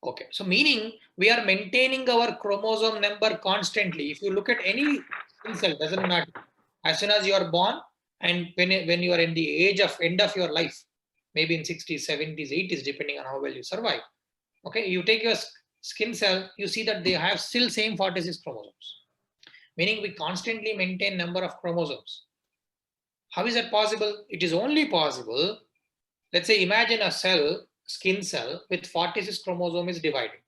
[SPEAKER 1] Okay, so meaning we are maintaining our chromosome number constantly. If you look at any cell, doesn't matter. As soon as you are born and when you are in the age of end of your life, maybe in 60s, 70s, 80s, depending on how well you survive. Okay, you take your skin cell, you see that they have still same 46 chromosomes. Meaning we constantly maintain number of chromosomes. How is that possible? It is only possible, let's say imagine a cell, skin cell with 46 chromosome is dividing.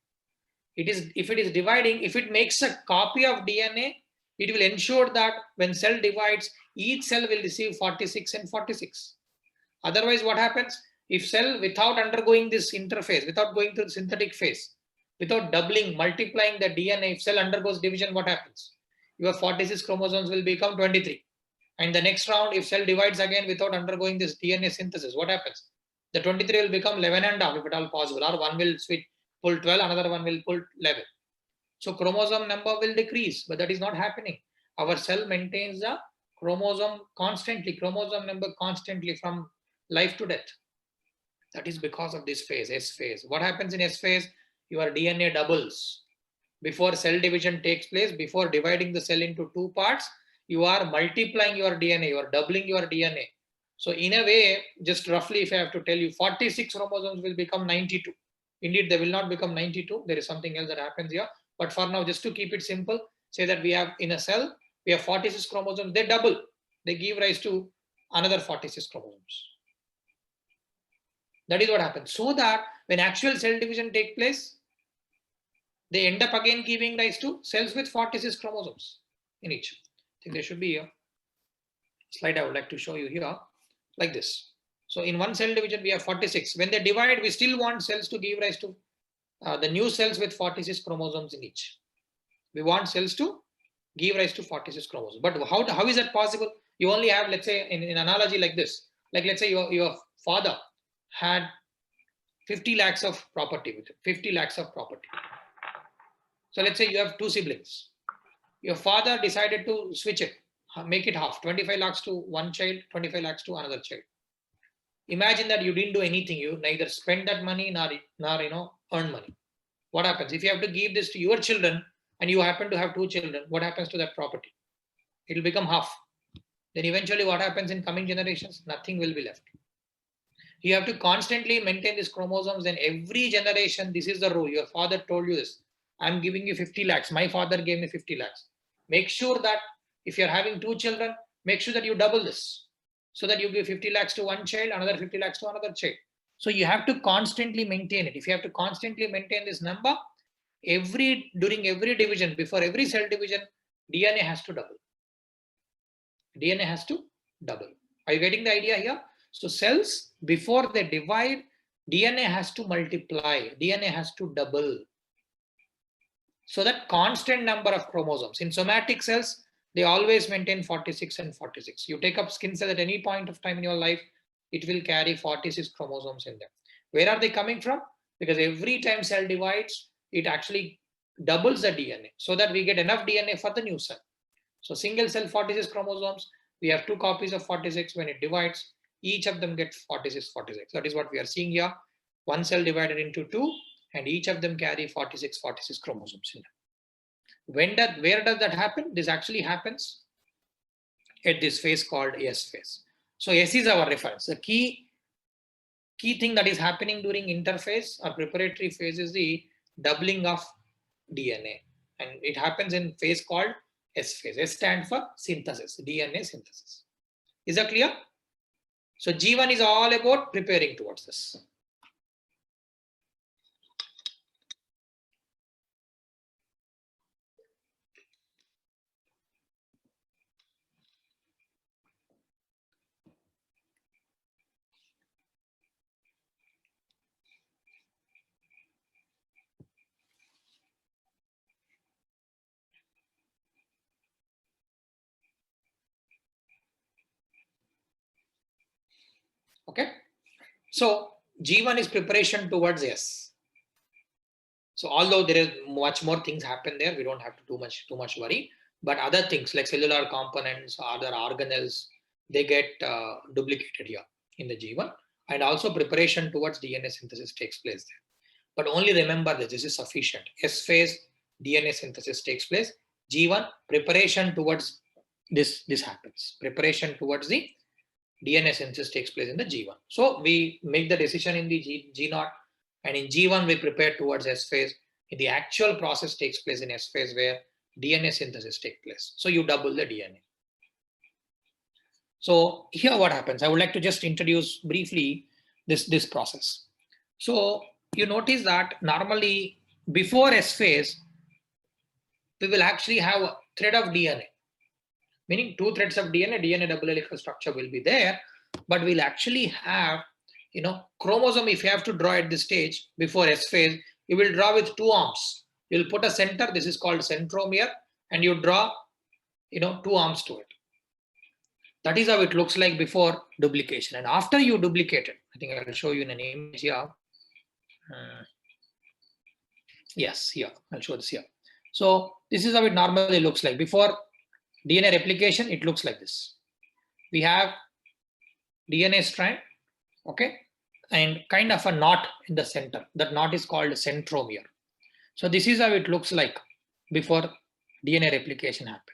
[SPEAKER 1] If it is dividing, if it makes a copy of DNA, it will ensure that when cell divides, each cell will receive 46 and 46. Otherwise, what happens? If cell, without undergoing this interphase, without going through the synthetic phase, without doubling, multiplying the DNA, if cell undergoes division, what happens? Your 46 chromosomes will become 23. And the next round, if cell divides again without undergoing this DNA synthesis, what happens? The 23 will become 11 and a half if at all possible, or one will switch, pull 12, another one will pull 11. So chromosome number will decrease, but that is not happening. Our cell maintains the chromosome number constantly from life to death. That is because of this phase, S phase. What happens in S phase? Your DNA doubles. Before cell division takes place, before dividing the cell into two parts, you are multiplying your DNA, you are doubling your DNA. So in a way, just roughly if I have to tell you, 46 chromosomes will become 92. Indeed, they will not become 92. There is something else that happens here. But for now, just to keep it simple, say that we have in a cell, we have 46 chromosomes, they double. They give rise to another 46 chromosomes. That is what happens. So that when actual cell division takes place, they end up again giving rise to cells with 46 chromosomes in each. I think there should be a slide I would like to show you here, like this. So in one cell division, we have 46. When they divide, we still want cells to give rise to the new cells with 46 chromosomes in each. We want cells to give rise to 46 chromosomes. But how is that possible? You only have, let's say, in analogy like this, like let's say your father had 50 lakhs of property with it, 50 lakhs of property. So let's say you have two siblings. Your father decided to switch it, make it half, 25 lakhs to one child, 25 lakhs to another child. Imagine that you didn't do anything. You neither spend that money nor earn money. What happens? If you have to give this to your children and you happen to have two children, what happens to that property? It will become half. Then eventually what happens in coming generations? Nothing will be left. You have to constantly maintain these chromosomes, and every generation, this is the rule. Your father told you this. I'm giving you 50 lakhs. My father gave me 50 lakhs. Make sure that if you're having two children, make sure that you double this so that you give 50 lakhs to one child, another 50 lakhs to another child. So you have to constantly maintain it. If you have to constantly maintain this number, during every division, before every cell division, DNA has to double. DNA has to double. Are you getting the idea here? So cells, before they divide, DNA has to multiply. DNA has to double. So that constant number of chromosomes. In somatic cells, they always maintain 46 and 46. You take up skin cell at any point of time in your life, it will carry 46 chromosomes in them. Where are they coming from? Because every time cell divides, it actually doubles the DNA so that we get enough DNA for the new cell. So single cell 46 chromosomes, we have two copies of 46. When it divides, each of them get 46, 46. That is what we are seeing here. One cell divided into two, and each of them carry 46, 46 chromosomes in them. Where does that happen? This actually happens at this phase called S phase. So S is our reference. The key thing that is happening during interphase or preparatory phase is the doubling of DNA. And it happens in phase called S phase. S stands for synthesis, DNA synthesis. Is that clear? So G1 is all about preparing towards this. Okay. So G1 is preparation towards S. So although there is much more things happen there, we don't have to too much worry. But other things like cellular components, other organelles, they get duplicated here in the G1. And also preparation towards DNA synthesis takes place there. But only remember that this is sufficient. S phase, DNA synthesis takes place. G1, preparation towards this happens. Preparation towards the DNA synthesis takes place in the G1. So we make the decision in the G0, and in G1 we prepare towards S phase. In the actual process takes place in S phase where DNA synthesis takes place. So you double the DNA. So here what happens, I would like to just introduce briefly this process. So you notice that normally before S phase, we will actually have a thread of DNA, meaning two threads of DNA double helical structure will be there, but we'll actually have, chromosome. If you have to draw at this stage before S phase, you will draw with two arms. You'll put a center, this is called centromere, and you draw, two arms to it. That is how it looks like before duplication. And after you duplicate it, I think I'll show you in an image here. Yes, here, I'll show this here. So this is how it normally looks like. Before DNA replication, it looks like this. We have DNA strand, okay, and kind of a knot in the center. That knot is called centromere. So this is how it looks like before DNA replication happens.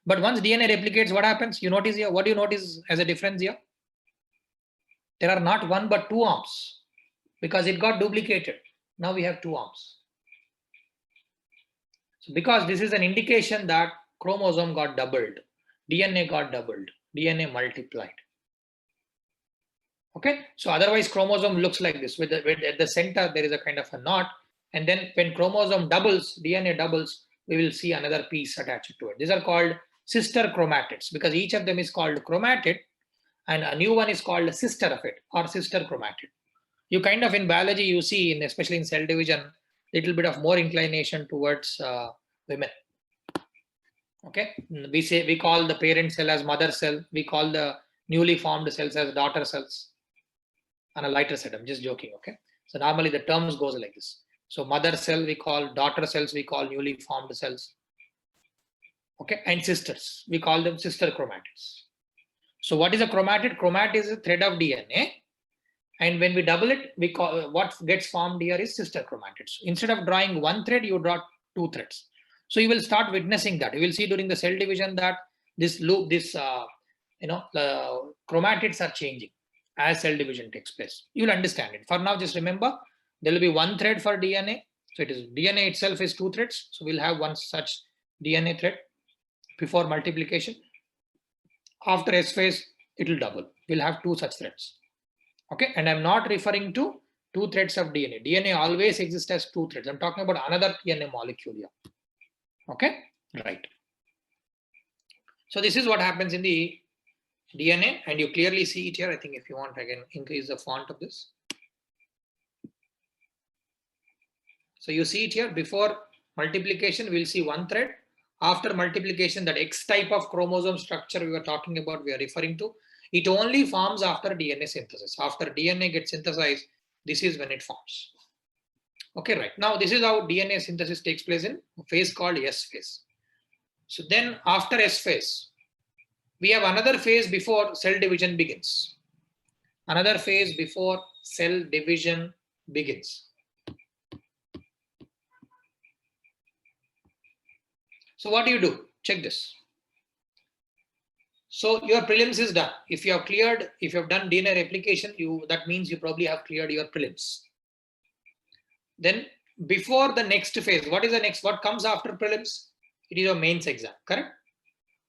[SPEAKER 1] But once DNA replicates, what happens? You notice here, what do you notice as a difference here? There are not one but two arms because it got duplicated. Now we have two arms. So because this is an indication that chromosome got doubled, DNA got doubled, DNA multiplied. Okay, so otherwise chromosome looks like this. At the center there is a kind of a knot, and then when chromosome doubles, DNA doubles, we will see another piece attached to it. These are called sister chromatids because each of them is called chromatid, and a new one is called a sister of it or sister chromatid. You kind of in biology you see, especially in cell division, little bit of more inclination towards women. Okay, we call the parent cell as mother cell. We call the newly formed cells as daughter cells. On a lighter side, I'm just joking. Okay, so normally the terms goes like this. So mother cell we call, daughter cells we call newly formed cells. Okay, and sisters, we call them sister chromatids. So what is a chromatid? Chromatid is a thread of DNA, and when we double it, we call what gets formed here is sister chromatids. Instead of drawing one thread, you draw two threads. So you will start witnessing that. You will see during the cell division that this loop, chromatids are changing as cell division takes place. You will understand it. For now, just remember there will be one thread for DNA. So it is DNA itself is two threads. So we'll have one such DNA thread before multiplication. After S phase, it will double. We'll have two such threads. Okay, and I'm not referring to two threads of DNA. DNA always exists as two threads. I'm talking about another DNA molecule here. Okay, right. So this is what happens in the DNA, and you clearly see it here. I think if you want, I can increase the font of this. So you see it here, before multiplication, we'll see one thread. After multiplication, that X type of chromosome structure we were talking about, we are referring to, it only forms after DNA synthesis. After DNA gets synthesized, this is when it forms. Okay, right. Now, this is how DNA synthesis takes place in a phase called S phase. So then after S phase, we have another phase before cell division begins. Another phase before cell division begins. So what do? Check this. So your prelims is done. If you have cleared, if you have done DNA replication, that means you probably have cleared your prelims. Then before the next phase, what is the next? What comes after prelims? It is your mains exam, correct?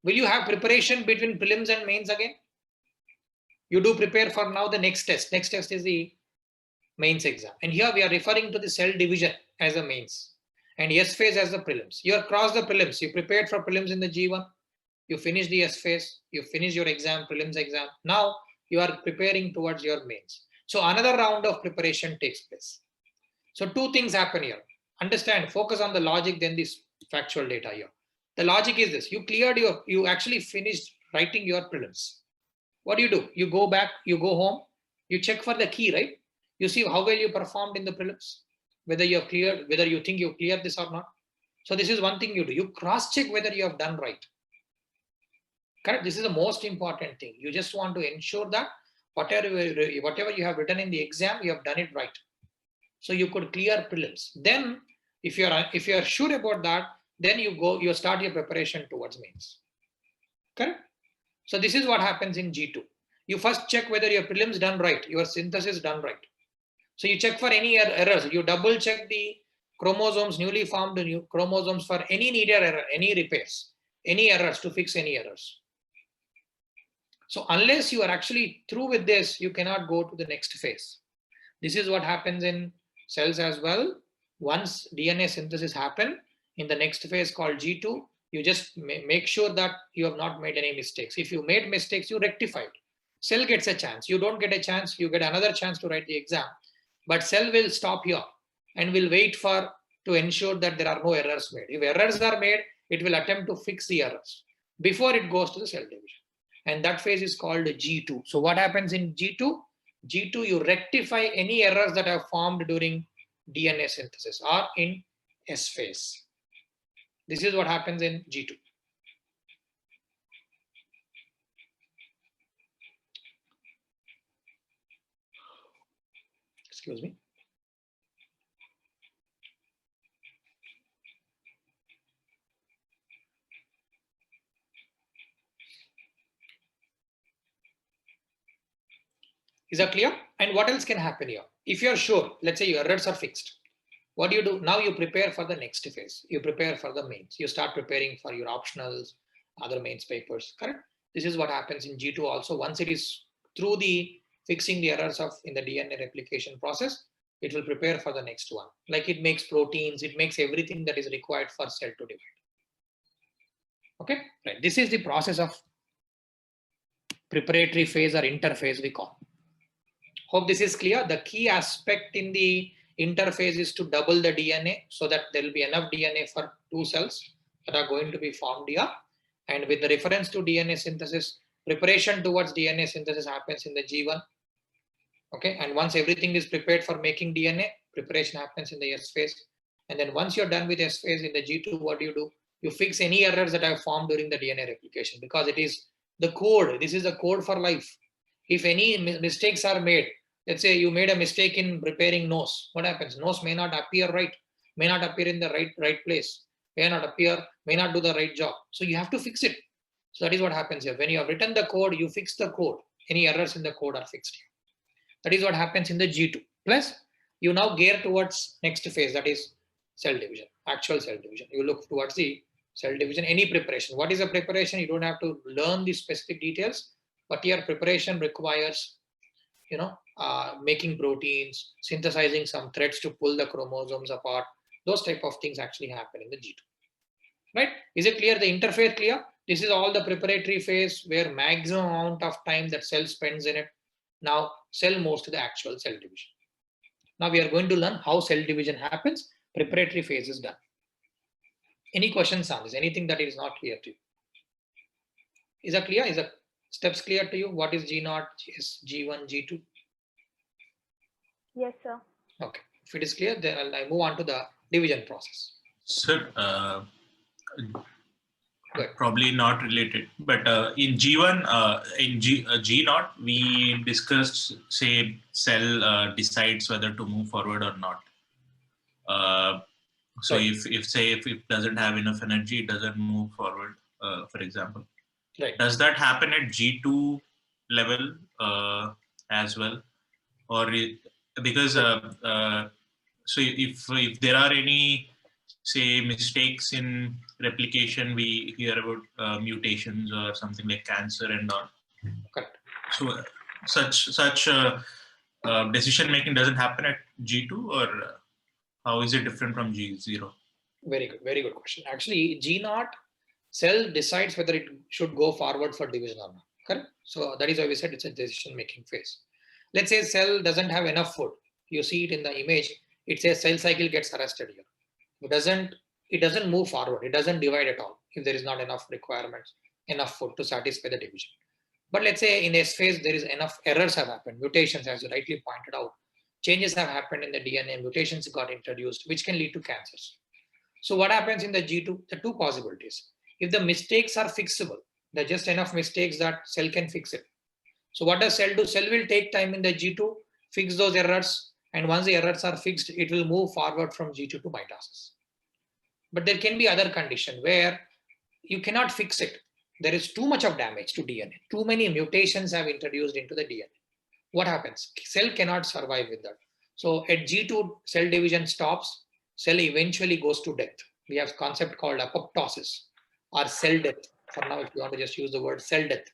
[SPEAKER 1] Will you have preparation between prelims and mains again? You do prepare for now the next test. Next test is the mains exam. And here we are referring to the cell division as a mains and S phase as the prelims. You are crossed the prelims. You prepared for prelims in the G1. You finish the S phase. You finish your exam, prelims exam. Now you are preparing towards your mains. So another round of preparation takes place. So two things happen here. Understand, focus on the logic, then this factual data here. The logic is this: you actually finished writing your prelims. What do? You go back, you go home, you check for the key, right? You see how well you performed in the prelims, whether you have cleared, whether you think you cleared this or not. So this is one thing you do. You cross-check whether you have done right. Correct? This is the most important thing. You just want to ensure that whatever you have written in the exam, you have done it right. So you could clear prelims. Then if you are sure about that, then you start your preparation towards mains. Correct? So this is what happens in G2. You first check whether your prelims done right, your synthesis done right. So you check for any errors. You double check the chromosomes, newly formed new chromosomes for any needed error, any repairs, any errors, to fix any errors. So unless you are actually through with this, you cannot go to the next phase. This is what happens in cells as well. Once DNA synthesis happen, in the next phase called G2, you just make sure that you have not made any mistakes. If you made mistakes, you rectify it. Cell gets a chance. You don't get a chance, you get another chance to write the exam. But cell will stop here and will wait to ensure that there are no errors made. If errors are made, it will attempt to fix the errors before it goes to the cell division. And that phase is called G2. So what happens in G2? G2, you rectify any errors that have formed during DNA synthesis or in S phase. This is what happens in G2. Excuse me. Is that clear? And what else can happen here? If you're sure, let's say your errors are fixed. What do? Now you prepare for the next phase. You prepare for the mains. You start preparing for your optionals, other mains papers, correct? This is what happens in G2 also. Once it is through the fixing the errors in the DNA replication process, it will prepare for the next one. Like it makes proteins, it makes everything that is required for cell to divide. Okay, right. This is the process of preparatory phase or interphase we call. Hope this is clear. The key aspect in the interphase is to double the DNA so that there will be enough DNA for two cells that are going to be formed here. And with the reference to DNA synthesis, preparation towards DNA synthesis happens in the G1. Okay, and once everything is prepared for making DNA, preparation happens in the S phase. And then once you're done with S phase in the G2, what do? You fix any errors that have formed during the DNA replication, because it is the code. This is the code for life. If any mistakes are made, let's say you made a mistake in preparing nose, what happens? Nose may not appear right, may not appear in the right place, may not do the right job. So you have to fix it. So that is what happens here. When you have written the code, you fix the code. Any errors in the code are fixed. That is what happens in the G2. Plus, you now gear towards next phase, that is cell division, actual cell division. You look towards the cell division, any preparation. What is a preparation? You don't have to learn the specific details, but your preparation requires, making proteins, synthesizing some threads to pull the chromosomes apart. Those type of things actually happen in the G2. Right? Is it clear? The interphase clear? This is all the preparatory phase where maximum amount of time that cell spends in it. Now cell moves to the actual cell division. Now we are going to learn how cell division happens. Preparatory phase is done. Any questions on this? Anything that is not clear to you? Is that clear? Is the steps clear to you? What is G0, G1, G2?
[SPEAKER 3] Yes, sir.
[SPEAKER 1] Okay. If it is clear, then I move on to the division process.
[SPEAKER 2] Sir,
[SPEAKER 1] Good.
[SPEAKER 2] Probably not related, but in G1, G0, we discussed, say, cell decides whether to move forward or not. So
[SPEAKER 1] Right.
[SPEAKER 2] if it doesn't have enough energy, it doesn't move forward, for example.
[SPEAKER 1] Right.
[SPEAKER 2] Does that happen at G2 level as well? Or because so if there are any, say, mistakes in replication, we hear about mutations or something like cancer and all.
[SPEAKER 1] Correct.
[SPEAKER 2] So such decision making doesn't happen at G2, or how is it different from G0?
[SPEAKER 1] Very good question. Actually, G0 cell decides whether it should go forward for division or not. Correct. So that is why we said it's a decision making phase. Let's say cell doesn't have enough food. You see it in the image. It says cell cycle gets arrested here. It doesn't move forward. It doesn't divide at all if there is not enough requirements, enough food to satisfy the division. But let's say in S phase, there is enough errors have happened, mutations, as you rightly pointed out. Changes have happened in the DNA, mutations got introduced, which can lead to cancers. So what happens in the G2? The two possibilities. If the mistakes are fixable, there are just enough mistakes that cell can fix it. So what does cell do? Cell will take time in the G2, fix those errors, and once the errors are fixed, it will move forward from G2 to mitosis. But there can be other condition where you cannot fix it. There is too much of damage to DNA. Too many mutations have introduced into the DNA. What happens? Cell cannot survive with that. So at G2, cell division stops. Cell eventually goes to death. We have a concept called apoptosis or cell death. For now, if you want to just use the word cell death.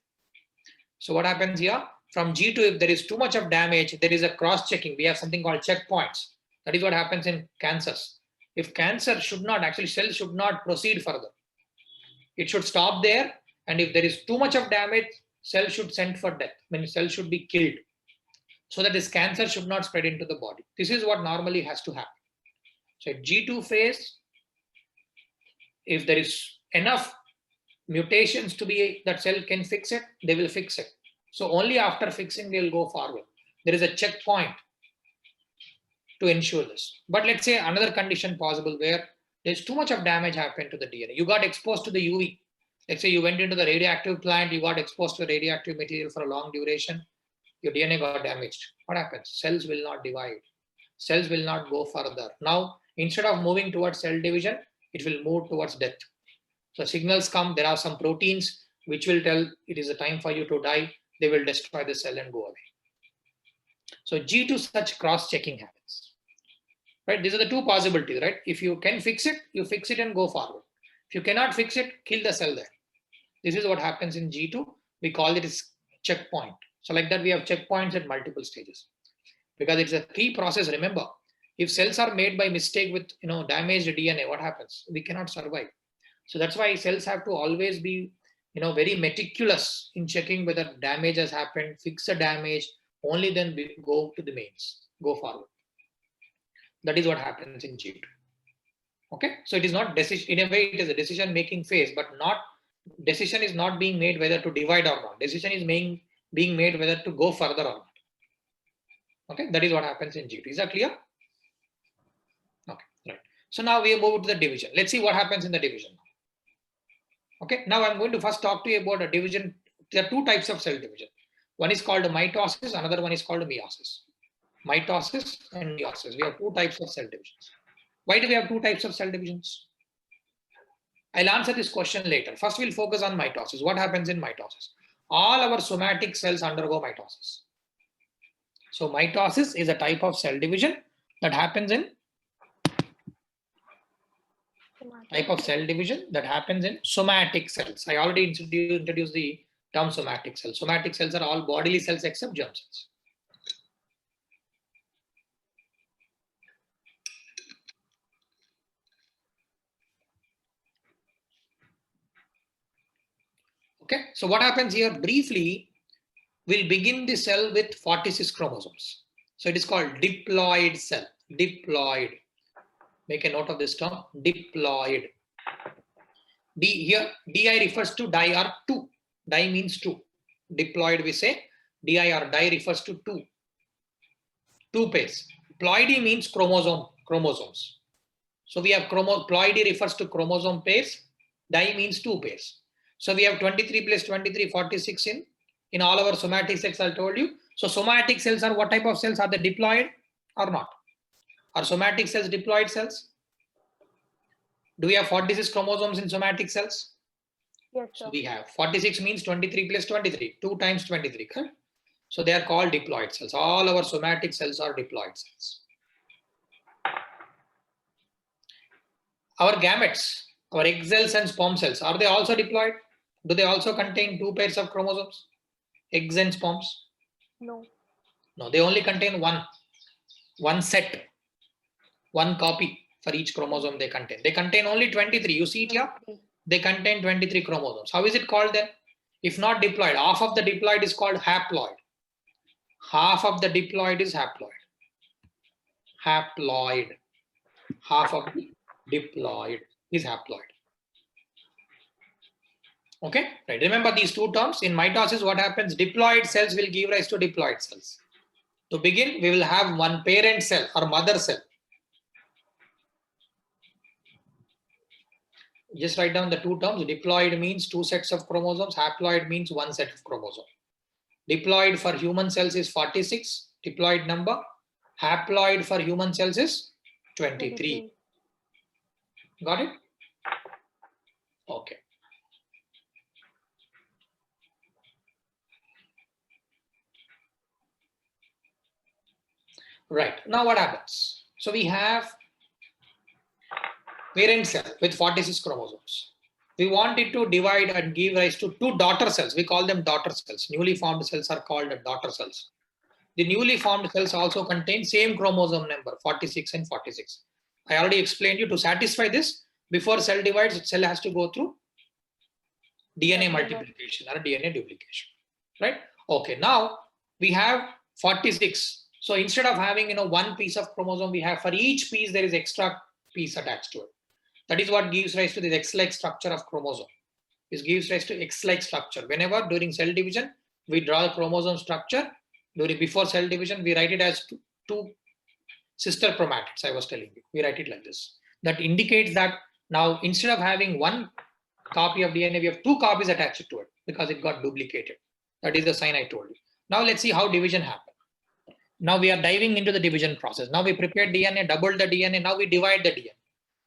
[SPEAKER 1] So what happens here? From G2, if there is too much of damage, there is a cross-checking. We have something called checkpoints. That is what happens in cancers. If cancer should not, actually cell should not proceed further. It should stop there. And if there is too much of damage, cell should send for death. I mean, cell should be killed so that this cancer should not spread into the body. This is what normally has to happen. So at G2 phase, if there is enough mutations to be that cell can fix it, they will fix it. So only after fixing, they'll go forward. There is a checkpoint to ensure this. But let's say another condition possible where there's too much of damage happened to the DNA. You got exposed to the UV. Let's say you went into the radioactive plant, you got exposed to radioactive material for a long duration, your DNA got damaged. What happens? Cells will not divide. Cells will not go further. Now, instead of moving towards cell division, it will move towards death. So signals come, there are some proteins which will tell it is a time for you to die. They will destroy the cell and go away. So G2 such cross-checking happens. Right? These are the two possibilities, right? If you can fix it, you fix it and go forward. If you cannot fix it, kill the cell there. This is what happens in G2. We call it as checkpoint. So like that, we have checkpoints at multiple stages. Because it's a pre-process, remember, if cells are made by mistake with damaged DNA, what happens? We cannot survive. So that's why cells have to always be very meticulous in checking whether damage has happened, fix the damage, only then we go to the mains, go forward. That is what happens in G2. Okay, so it is not decision, in a way it is a decision making phase, but not decision is not being made whether to divide or not. Decision is being made whether to go further or not. Okay, that is what happens in G2. Is that clear? Okay, right. So now we move to the division. Let's see what happens in the division. Okay, now I'm going to first talk to you about a division. There are two types of cell division. One is called mitosis, another one is called meiosis. Mitosis and meiosis. We have two types of cell divisions. Why do we have two types of cell divisions? I'll answer this question later. First, we'll focus on mitosis. What happens in mitosis? All our somatic cells undergo mitosis. So mitosis is a type of cell division that happens in somatic cells. I already introduced the term somatic cells. Somatic cells are all bodily cells except germ cells. Okay, so what happens here briefly, we'll begin the cell with 46 chromosomes. So it is called diploid cell, diploid. Make a note of this term, diploid. Here, di refers to di or two. Di means two. Diploid we say, di or di refers to two. Two pairs. Ploidy means chromosomes. So we have ploidy refers to chromosome pairs. Di means 2 pairs. So we have 23 plus 23, 46 in all our somatic cells, I told you. So somatic cells are what type of cells? Are they diploid or not? Are somatic cells diploid cells? Do we have 46 chromosomes in somatic cells?
[SPEAKER 3] Yes,
[SPEAKER 1] So
[SPEAKER 3] sir.
[SPEAKER 1] we have 46 means 23 plus 23, 2 times 23, correct? So they are called diploid cells. All our somatic cells are diploid cells. Our gametes, our egg cells and sperm cells, are they also diploid? Do they also contain 2 pairs of chromosomes? Eggs and sperms?
[SPEAKER 3] No.
[SPEAKER 1] No, they only contain one set, one copy for each chromosome they contain. They contain only 23. You see it here?
[SPEAKER 3] 23.
[SPEAKER 1] They contain 23 chromosomes. How is it called then? If not diploid, half of the diploid is called haploid. Half of the diploid is haploid. Haploid. Half of the diploid is haploid. Okay, right. Remember these two terms. In mitosis, what happens? Diploid cells will give rise to diploid cells. To begin, we will have one parent cell or mother cell. Just write down the two terms. Diploid means 2 sets of chromosomes. Haploid means 1 set of chromosomes. Diploid for human cells is 46, diploid number. Haploid for human cells is 23. Got it? Okay. Right. Now what happens? So we have parent cell with 46 chromosomes. We want it to divide and give rise to 2 daughter cells. We call them daughter cells. Newly formed cells are called daughter cells. The newly formed cells also contain same chromosome number, 46 and 46. I already explained you to satisfy this, before cell divides, cell has to go through DNA multiplication or DNA duplication, right? Okay, now we have 46. So instead of having one piece of chromosome, we have for each piece there is extra piece attached to it. That is what gives rise to this X-like structure of chromosome. This gives rise to X-like structure. Whenever during cell division we draw the chromosome structure, before cell division we write it as two sister chromatids. I was telling you, we write it like this. That indicates that now instead of having one copy of DNA, we have 2 copies attached to it because it got duplicated. That is the sign I told you. Now let's see how division happens. Now we are diving into the division process. Now we prepared DNA, doubled the DNA. Now we divide the DNA.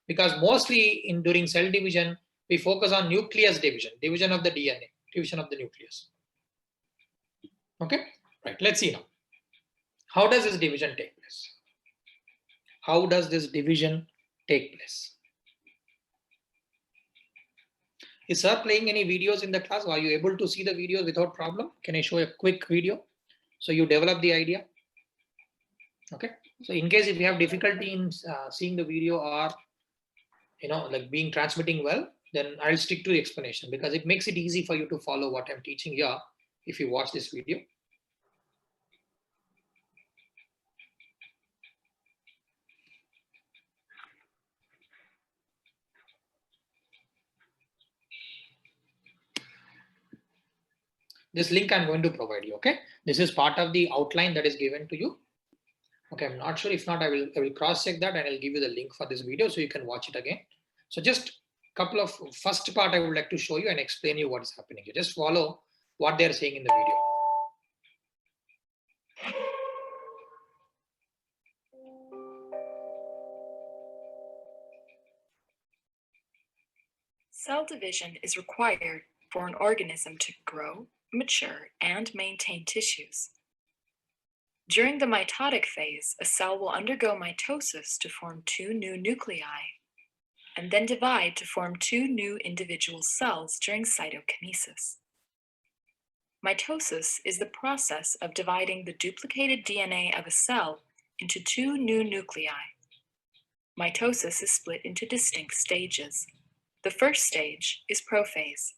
[SPEAKER 1] Because mostly during cell division, we focus on nucleus division, division of the DNA, division of the nucleus. Okay, right. Let's see now. How does this division take place? How does this division take place? Is sir playing any videos in the class? Are you able to see the videos without problem? Can I show a quick video so you develop the idea? Okay. So in case if you have difficulty in seeing the video or like being transmitting well, then I'll stick to the explanation because it makes it easy for you to follow what I'm teaching here if you watch this video. This link I'm going to provide you, okay? This is part of the outline that is given to you. Okay, I'm not sure. If not, I will cross-check that and I'll give you the link for this video so you can watch it again. So just couple of first part I would like to show you and explain you what is happening here. Just follow what they're saying in the video.
[SPEAKER 4] Cell division is required for an organism to grow, mature, and maintain tissues. During the mitotic phase, a cell will undergo mitosis to form 2 new nuclei, and then divide to form 2 new individual cells during cytokinesis. Mitosis is the process of dividing the duplicated DNA of a cell into 2 new nuclei. Mitosis is split into distinct stages. The first stage is prophase.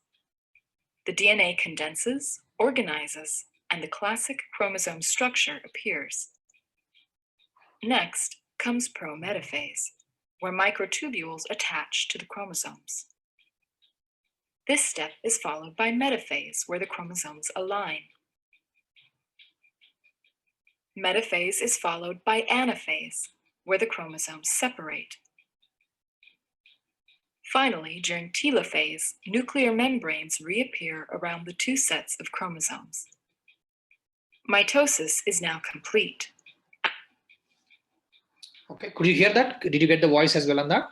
[SPEAKER 4] The DNA condenses, organizes, and the classic chromosome structure appears. Next comes prometaphase, where microtubules attach to the chromosomes. This step is followed by metaphase, where the chromosomes align. Metaphase is followed by anaphase, where the chromosomes separate. Finally, during telophase, nuclear membranes reappear around the two sets of chromosomes. Mitosis is now complete.
[SPEAKER 1] Okay, could you hear that? Did you get the voice as well on that?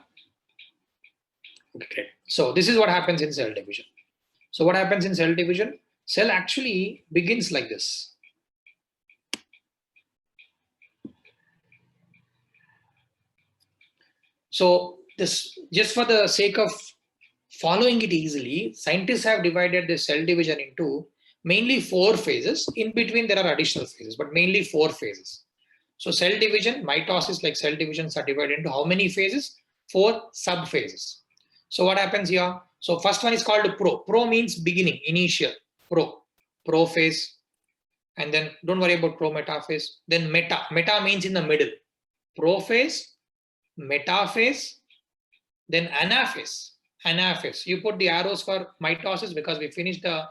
[SPEAKER 1] Okay, great. So this is what happens in cell division. So what happens in cell division? Cell actually begins like this. So this, just for the sake of following it easily, scientists have divided the cell division into mainly 4 phases. In between there are additional phases, but mainly 4 phases. So cell division, mitosis, like cell divisions are divided into how many phases? 4 sub-phases. So what happens here? So first one is called pro. Pro means beginning, initial, prophase. And then don't worry about prometaphase. Then meta. Meta means in the middle. Prophase, metaphase, then anaphase. Anaphase. You put the arrows for mitosis because we finished the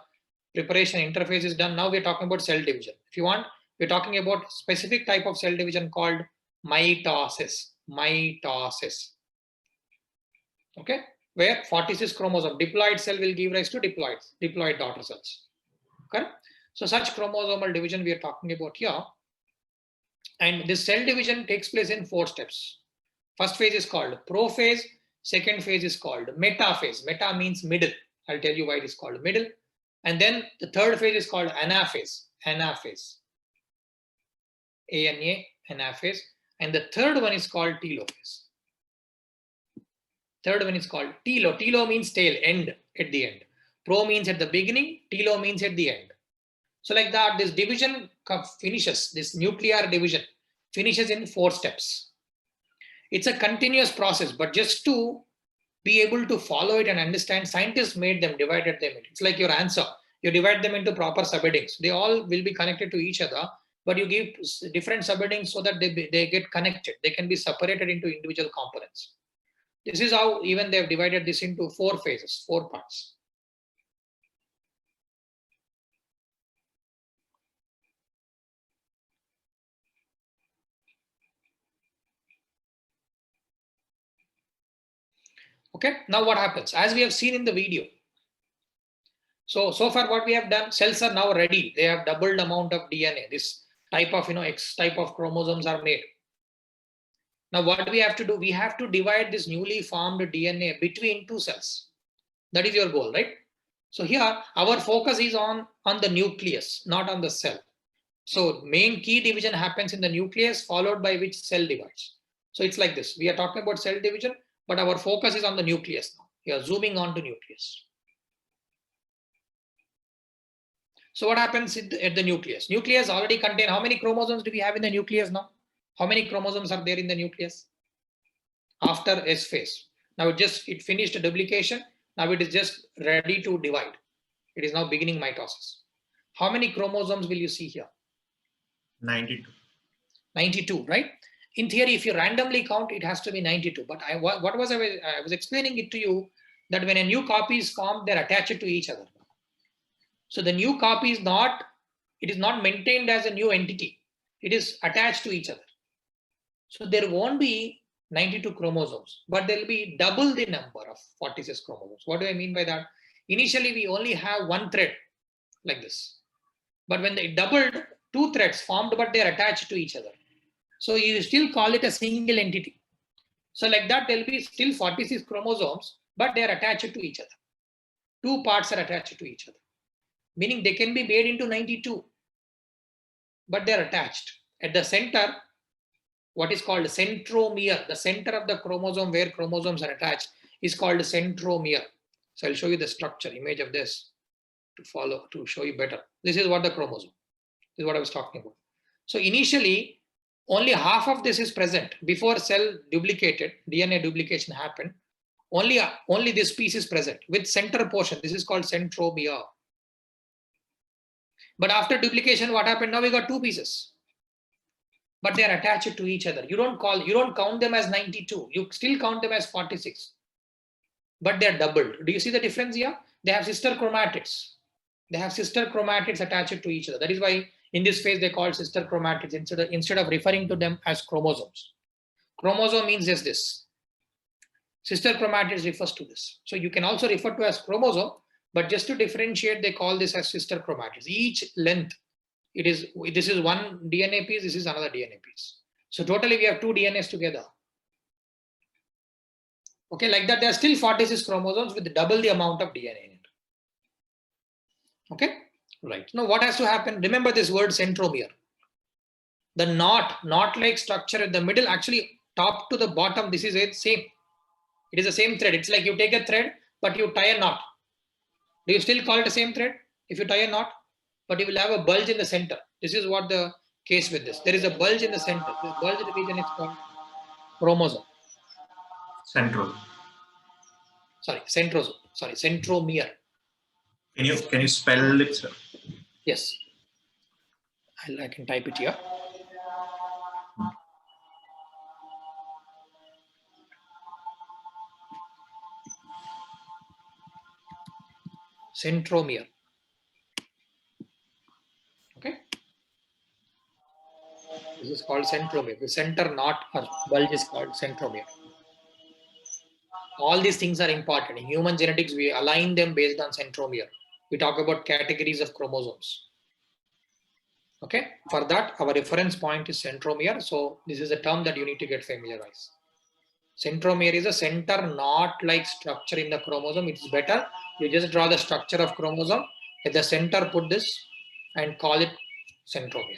[SPEAKER 1] preparation, interface is done. Now we're talking about cell division. If you want, we're talking about specific type of cell division called mitosis. Mitosis. Okay, where 46 chromosome diploid cell will give rise to diploid daughter cells. Okay, so such chromosomal division we are talking about here. And this cell division takes place in 4 steps. First phase is called prophase. Second phase is called metaphase. Meta means middle. I'll tell you why it is called middle. And then the third phase is called anaphase. Anaphase. A-N-A, anaphase. And the third one is called telophase. Third one is called telo. Telo means tail, end, at the end. Pro means at the beginning. Telo means at the end. So like that, this division finishes, this nuclear division finishes in 4 steps. It's a continuous process, but just to be able to follow it and understand, scientists made them, divided them. It's like your answer. You divide them into proper subheadings. They all will be connected to each other, but you give different subheadings so that they get connected. They can be separated into individual components. This is how even they've divided this into 4 phases, 4 parts. Okay, now what happens? As we have seen in the video. So far what we have done, cells are now ready. They have doubled amount of DNA. This type of, X type of chromosomes are made. Now what we have to do, we have to divide this newly formed DNA between 2 cells. That is your goal, right? So here our focus is on the nucleus, not on the cell. So main key division happens in the nucleus, followed by which cell divides. So it's like this. We are talking about cell division, but our focus is on the nucleus now. We are zooming on to nucleus. So what happens at the nucleus? Nucleus already contain, how many chromosomes do we have in the nucleus now? How many chromosomes are there in the nucleus? After S phase. Now it finished duplication. Now it is just ready to divide. It is now beginning mitosis. How many chromosomes will you see here?
[SPEAKER 2] 92.
[SPEAKER 1] 92, right? In theory, if you randomly count, it has to be 92. But I was explaining it to you that when a new copy is formed, they're attached to each other. So the new copy is not maintained as a new entity. It is attached to each other. So there won't be 92 chromosomes, but there will be double the number of 46 chromosomes. What do I mean by that? Initially, we only have 1 thread like this. But when they doubled, 2 threads formed, but they're attached to each other. So you still call it a single entity. So like that, there'll be still 46 chromosomes, but they're attached to each other. 2 parts are attached to each other. Meaning they can be made into 92, but they're attached. At the center, what is called centromere, the center of the chromosome where chromosomes are attached is called centromere. So I'll show you the structure, image of this to show you better. This is what the chromosome, this is what I was talking about. So initially, only half of this is present. Before cell duplicated, DNA duplication happened, only this piece is present with center portion. This is called centromere. But after duplication, what happened? Now we got 2 pieces, but they are attached to each other. You don't count them as 92. You still count them as 46, but they are doubled. Do you see the difference here? They have sister chromatids. They have sister chromatids attached to each other. That is why in this phase they call sister chromatids instead of referring to them as chromosomes. Chromosome means just this. Sister chromatids refers to this. So you can also refer to as chromosome, but just to differentiate, they call this as sister chromatids. Each length, this is one DNA piece, this is another DNA piece. So totally we have 2 DNAs together. Okay, like that, there are still 46 chromosomes with double the amount of DNA in it. Okay, right. Now what has to happen? Remember this word centromere. The knot-like structure in the middle, actually top to the bottom, this is it, same. It is the same thread. It's like you take a thread, but you tie a knot. Do you still call it the same thread if you tie a knot? But you will have a bulge in the center. This is what the case with this. There is a bulge in the center. This bulge region is called chromosome.
[SPEAKER 2] Central.
[SPEAKER 1] Sorry, centrosome. Sorry, centromere.
[SPEAKER 2] Can you spell it, sir?
[SPEAKER 1] Yes. I can type it here. Centromere. Okay. This is called centromere. The center knot or bulge is called centromere. All these things are important. In human genetics, we align them based on centromere. We talk about categories of chromosomes. Okay. For that, our reference point is centromere. So this is a term that you need to get familiarized. Centromere is a center knot-like structure in the chromosome. It's better you just draw the structure of chromosome. At the center, put this and call it centromere.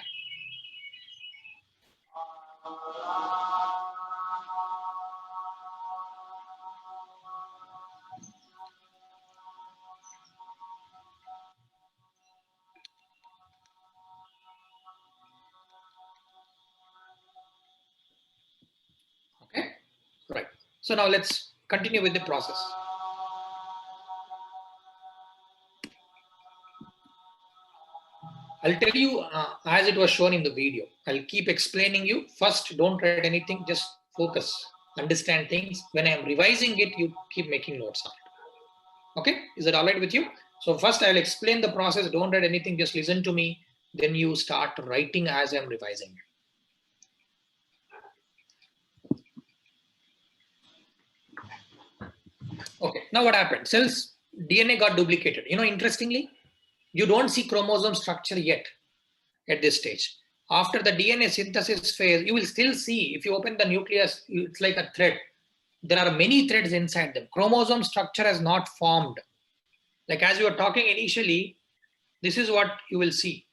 [SPEAKER 1] Okay, right. So now let's continue with the process. I'll tell you as it was shown in the video. I'll keep explaining you. First, don't write anything, just focus, understand things. When I'm revising it, you keep making notes on it. Okay, is that all right with you? So first I'll explain the process. Don't write anything, just listen to me. Then you start writing as I'm revising it. Okay, now what happened? Cells DNA got duplicated. Interestingly, you don't see chromosome structure yet at this stage. After the DNA synthesis phase, you will still see, if you open the nucleus, it's like a thread. There are many threads inside them. Chromosome structure has not formed. Like as we were talking initially, this is what you will see.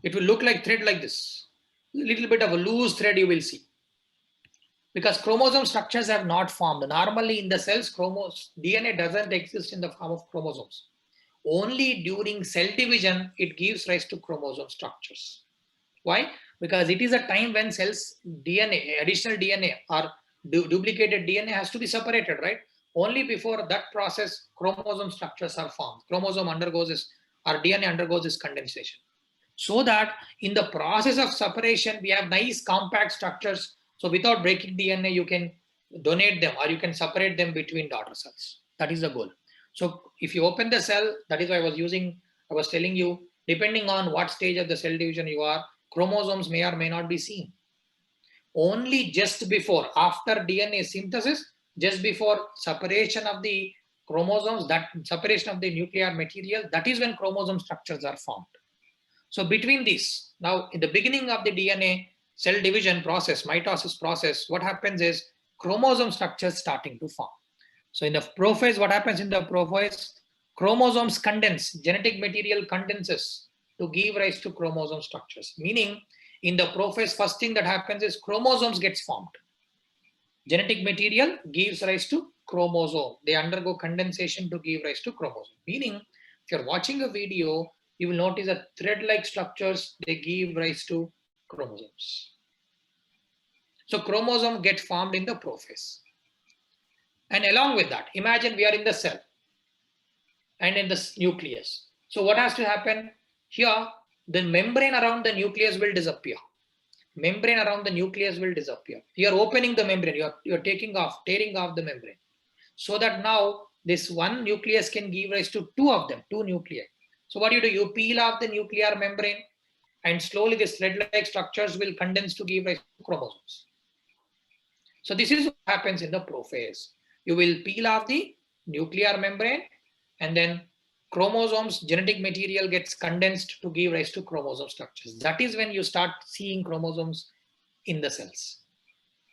[SPEAKER 1] It will look like thread like this. A little bit of a loose thread you will see. Because chromosome structures have not formed. Normally in the cells, DNA doesn't exist in the form of chromosomes. Only during cell division, it gives rise to chromosome structures. Why? Because it is a time when cells DNA, additional DNA or duplicated DNA has to be separated, right? Only before that process, chromosome structures are formed. Chromosome undergoes this, or DNA undergoes this condensation. So that in the process of separation, we have nice compact structures. So without breaking DNA, you can donate them or you can separate them between daughter cells. That is the goal. So if you open the cell, that is why I was telling you, depending on what stage of the cell division you are, chromosomes may or may not be seen. Only just before, after DNA synthesis, just before separation of the chromosomes, that separation of the nuclear material, that is when chromosome structures are formed. So between these, now in the beginning of the DNA cell division process, mitosis process, what happens is chromosome structures starting to form. So in the prophase, what happens in the prophase? Chromosomes condense, genetic material condenses to give rise to chromosome structures. Meaning, in the prophase, first thing that happens is chromosomes gets formed. Genetic material gives rise to chromosome. They undergo condensation to give rise to chromosome. Meaning, if you're watching a video, you will notice that thread-like structures, they give rise to chromosomes. So chromosome get formed in the prophase. And along with that, imagine we are in the cell and in the nucleus. So what has to happen? Here, the membrane around the nucleus will disappear. Membrane around the nucleus will disappear. You are opening the membrane, you're tearing off the membrane. So that now this one nucleus can give rise to two of them, two nuclei. So what do? You peel off the nuclear membrane and slowly these thread-like structures will condense to give rise to chromosomes. So this is what happens in the prophase. You will peel off the nuclear membrane, and then chromosomes, genetic material gets condensed to give rise to chromosome structures. That is when you start seeing chromosomes in the cells.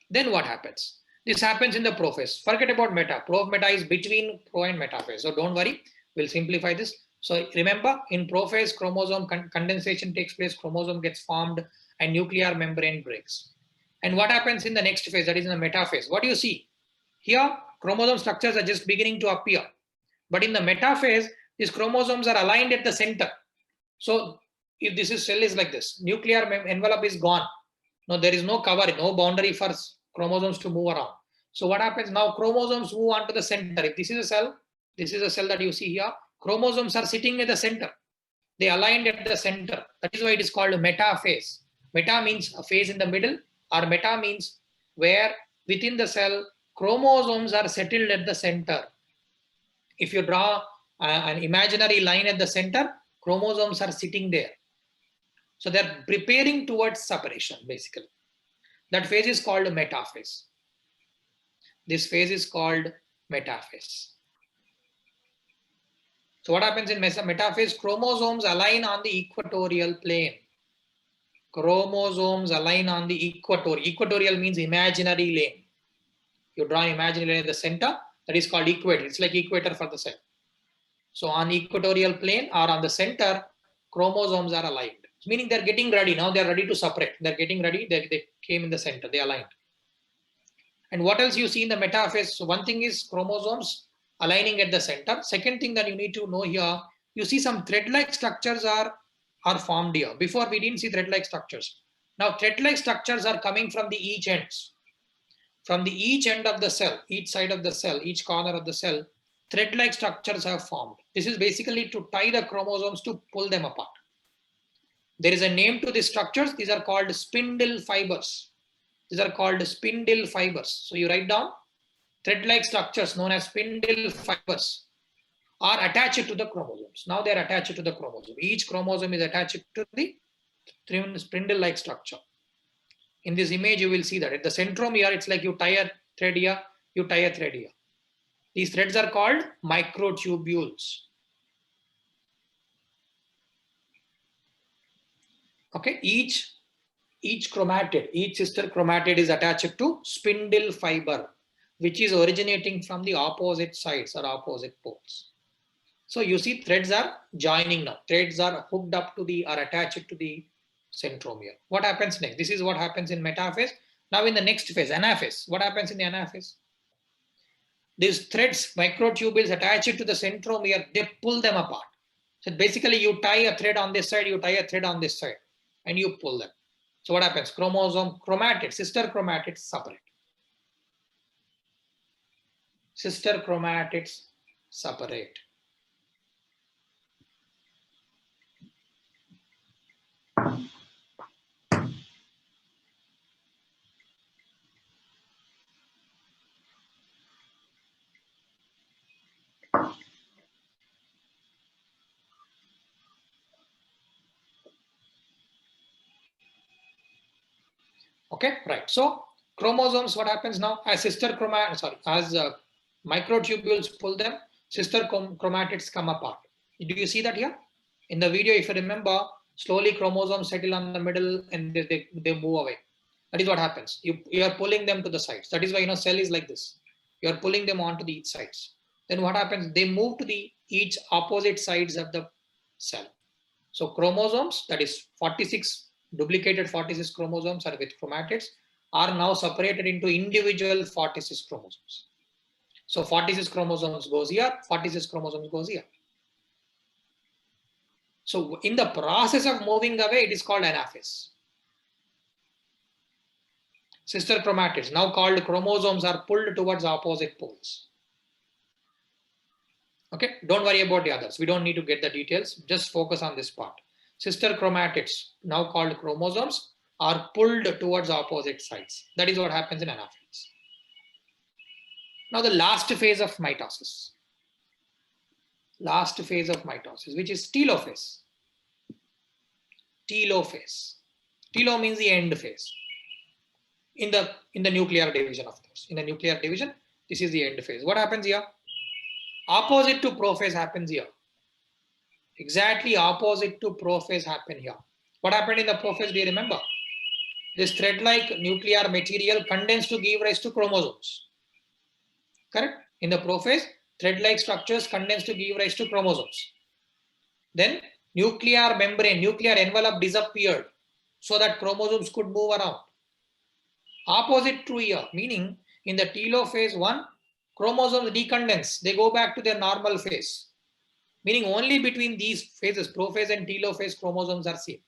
[SPEAKER 1] Then what happens? This happens in the prophase. Forget about meta. Pro-meta is between pro and metaphase. So don't worry, we'll simplify this. So remember, in prophase, chromosome condensation takes place, chromosome gets formed, and nuclear membrane breaks. And what happens in the next phase, that is in the metaphase? What do you see? Here, chromosome structures are just beginning to appear. But in the metaphase, these chromosomes are aligned at the center. So if this cell is like this, nuclear envelope is gone. No, there is no cover, no boundary for chromosomes to move around. So what happens now? Chromosomes move onto the center. If this is a cell that you see here, chromosomes are sitting at the center. They aligned at the center. That is why it is called a metaphase. Meta means a phase in the middle, or meta means where within the cell, chromosomes are settled at the center. If you draw an imaginary line at the center, chromosomes are sitting there. So they're preparing towards separation, basically. That phase is called metaphase. This phase is called metaphase. So what happens in metaphase? Chromosomes align on the equatorial plane. Chromosomes align on the equator. Equatorial means imaginary lane. You draw an imaginary lane at the center, that is called equator. It's like equator for the cell. So on equatorial plane or on the center, chromosomes are aligned. Meaning they're getting ready. Now they're ready to separate. They're getting ready. They came in the center. They aligned. And what else you see in the metaphase? So one thing is chromosomes aligning at the center. Second thing that you need to know here, you see some thread-like structures are formed here. Before we didn't see thread-like structures. Now thread-like structures are coming from the each ends. From the each end of the cell, each side of the cell, each corner of the cell, thread-like structures have formed. This is basically to tie the chromosomes to pull them apart. There is a name to these structures. These are called spindle fibers. These are called spindle fibers. So you write down thread-like structures known as spindle fibers are attached to the chromosomes. Now they are attached to the chromosome. Each chromosome is attached to the spindle-like structure. In this image, you will see that at the centromere, it's like you tie a thread here, you tie a thread here. These threads are called microtubules. Okay, each chromatid, each sister chromatid is attached to spindle fiber, which is originating from the opposite sides or opposite poles. So you see threads are joining now. Threads are hooked up to are attached to the centromere. What happens next? This is what happens in metaphase. Now in the next phase, anaphase. What happens in the anaphase? These threads, microtubules attached to the centromere, they pull them apart. So basically you tie a thread on this side, you tie a thread on this side, and you pull them. So what happens? Chromatids, sister chromatids separate. Sister chromatids separate. Okay, right. So chromosomes, what happens now? As microtubules pull them, sister chromatids come apart. Do you see that here? In the video, if you remember, slowly chromosomes settle on the middle and they move away. That is what happens. You are pulling them to the sides. That is why cell is like this. You are pulling them onto the each sides. Then what happens? They move to the each opposite sides of the cell. So chromosomes, that is 46 duplicated 46 chromosomes are with chromatids, are now separated into individual 46 chromosomes. So 46 chromosomes goes here, 46 chromosomes goes here. So in the process of moving away, it is called anaphase. Sister chromatids, now called chromosomes, are pulled towards opposite poles. Okay, don't worry about the others. We don't need to get the details. Just focus on this part. Sister chromatids, now called chromosomes, are pulled towards opposite sides. That is what happens in anaphase. Now the last phase of mitosis. Last phase of mitosis, which is telophase. Telophase. Telo means the end phase. in the nuclear division, of course. In the nuclear division, this is the end phase. What happens here? Opposite to prophase happens here. Exactly opposite to prophase happen here. What happened in the prophase? Do you remember? This thread-like nuclear material condensed to give rise to chromosomes. Correct? In the prophase, thread-like structures condensed to give rise to chromosomes. Then nuclear membrane, nuclear envelope disappeared so that chromosomes could move around. Opposite true here, meaning in the telophase 1, chromosomes decondense. They go back to their normal phase. Meaning only between these phases, prophase and telophase, chromosomes are seen.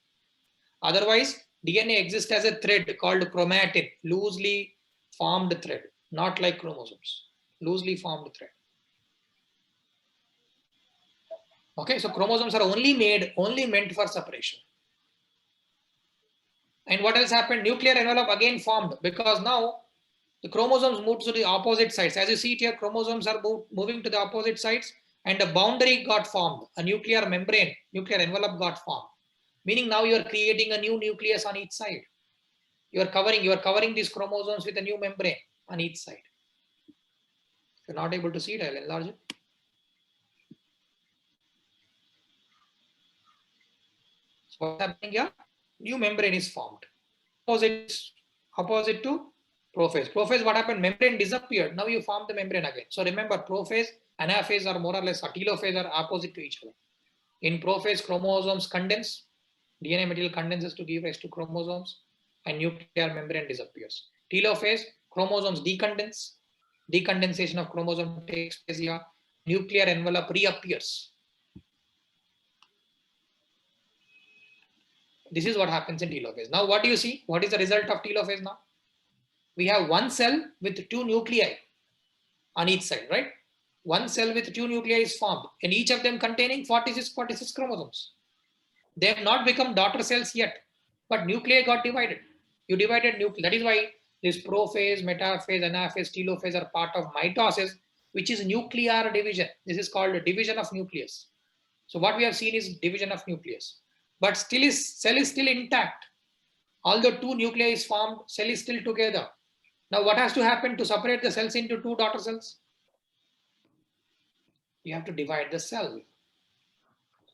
[SPEAKER 1] Otherwise, DNA exists as a thread called chromatid, loosely formed thread, not like chromosomes, loosely formed thread. Okay, so chromosomes are only meant for separation. And what else happened? Nuclear envelope again formed because now the chromosomes moved to the opposite sides. As you see it here, chromosomes are moving to the opposite sides and a boundary got formed, a nuclear membrane, nuclear envelope got formed. Meaning now you are creating a new nucleus on each side. You are covering these chromosomes with a new membrane on each side. If you're not able to see it, I'll enlarge it. So what's happening here? New membrane is formed. Opposite to prophase. Prophase, what happened? Membrane disappeared. Now you form the membrane again. So remember, prophase, anaphase are more or less, or telophase are opposite to each other. In prophase, chromosomes condense. DNA material condenses to give rise to chromosomes and nuclear membrane disappears. Telophase, chromosomes decondense. Decondensation of chromosome takes place here. Nuclear envelope reappears. This is what happens in telophase. Now what do you see? What is the result of telophase now? We have one cell with two nuclei on each side, right? One cell with two nuclei is formed and each of them containing 46 chromosomes. They have not become daughter cells yet, but nuclei got divided. You divided nuclei. That is why this prophase, metaphase, anaphase, telophase are part of mitosis, which is nuclear division. This is called a division of nucleus. So what we have seen is division of nucleus. But cell is still intact. Although two nuclei is formed, cell is still together. Now what has to happen to separate the cells into two daughter cells? You have to divide the cell.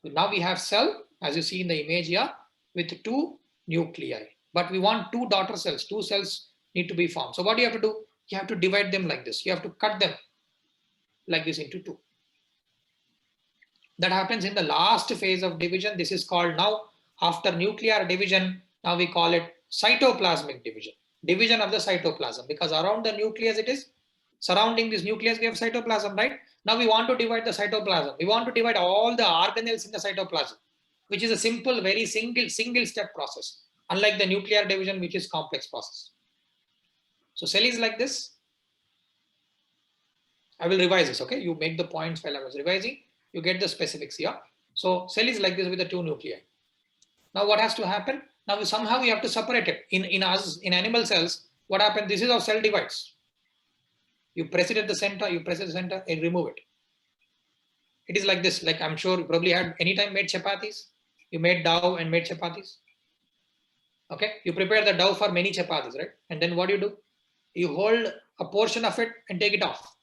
[SPEAKER 1] So now we have cell, as you see in the image here, with two nuclei. But we want two daughter cells. Two cells need to be formed. So what do you have to do? You have to divide them like this. You have to cut them like this into two. That happens in the last phase of division. This is called now, after nuclear division, now we call it cytoplasmic division. Division of the cytoplasm, because around the nucleus it is, surrounding this nucleus we have cytoplasm, right? Now we want to divide the cytoplasm. We want to divide all the organelles in the cytoplasm, which is a simple, very single step process, unlike the nuclear division, which is complex process. So cell is like this. I will revise this, okay? You make the points while I was revising. You get the specifics here. So cell is like this with the two nuclei. Now what has to happen? Now somehow we have to separate it. In animal cells, what happens? This is how cell divides. You press it at the center, and remove it. It is like this. Like I'm sure you probably had anytime made chapatis. You made dough and made chapatis. Okay, you prepare the dough for many chapatis, right? And then what do? You hold a portion of it and take it off.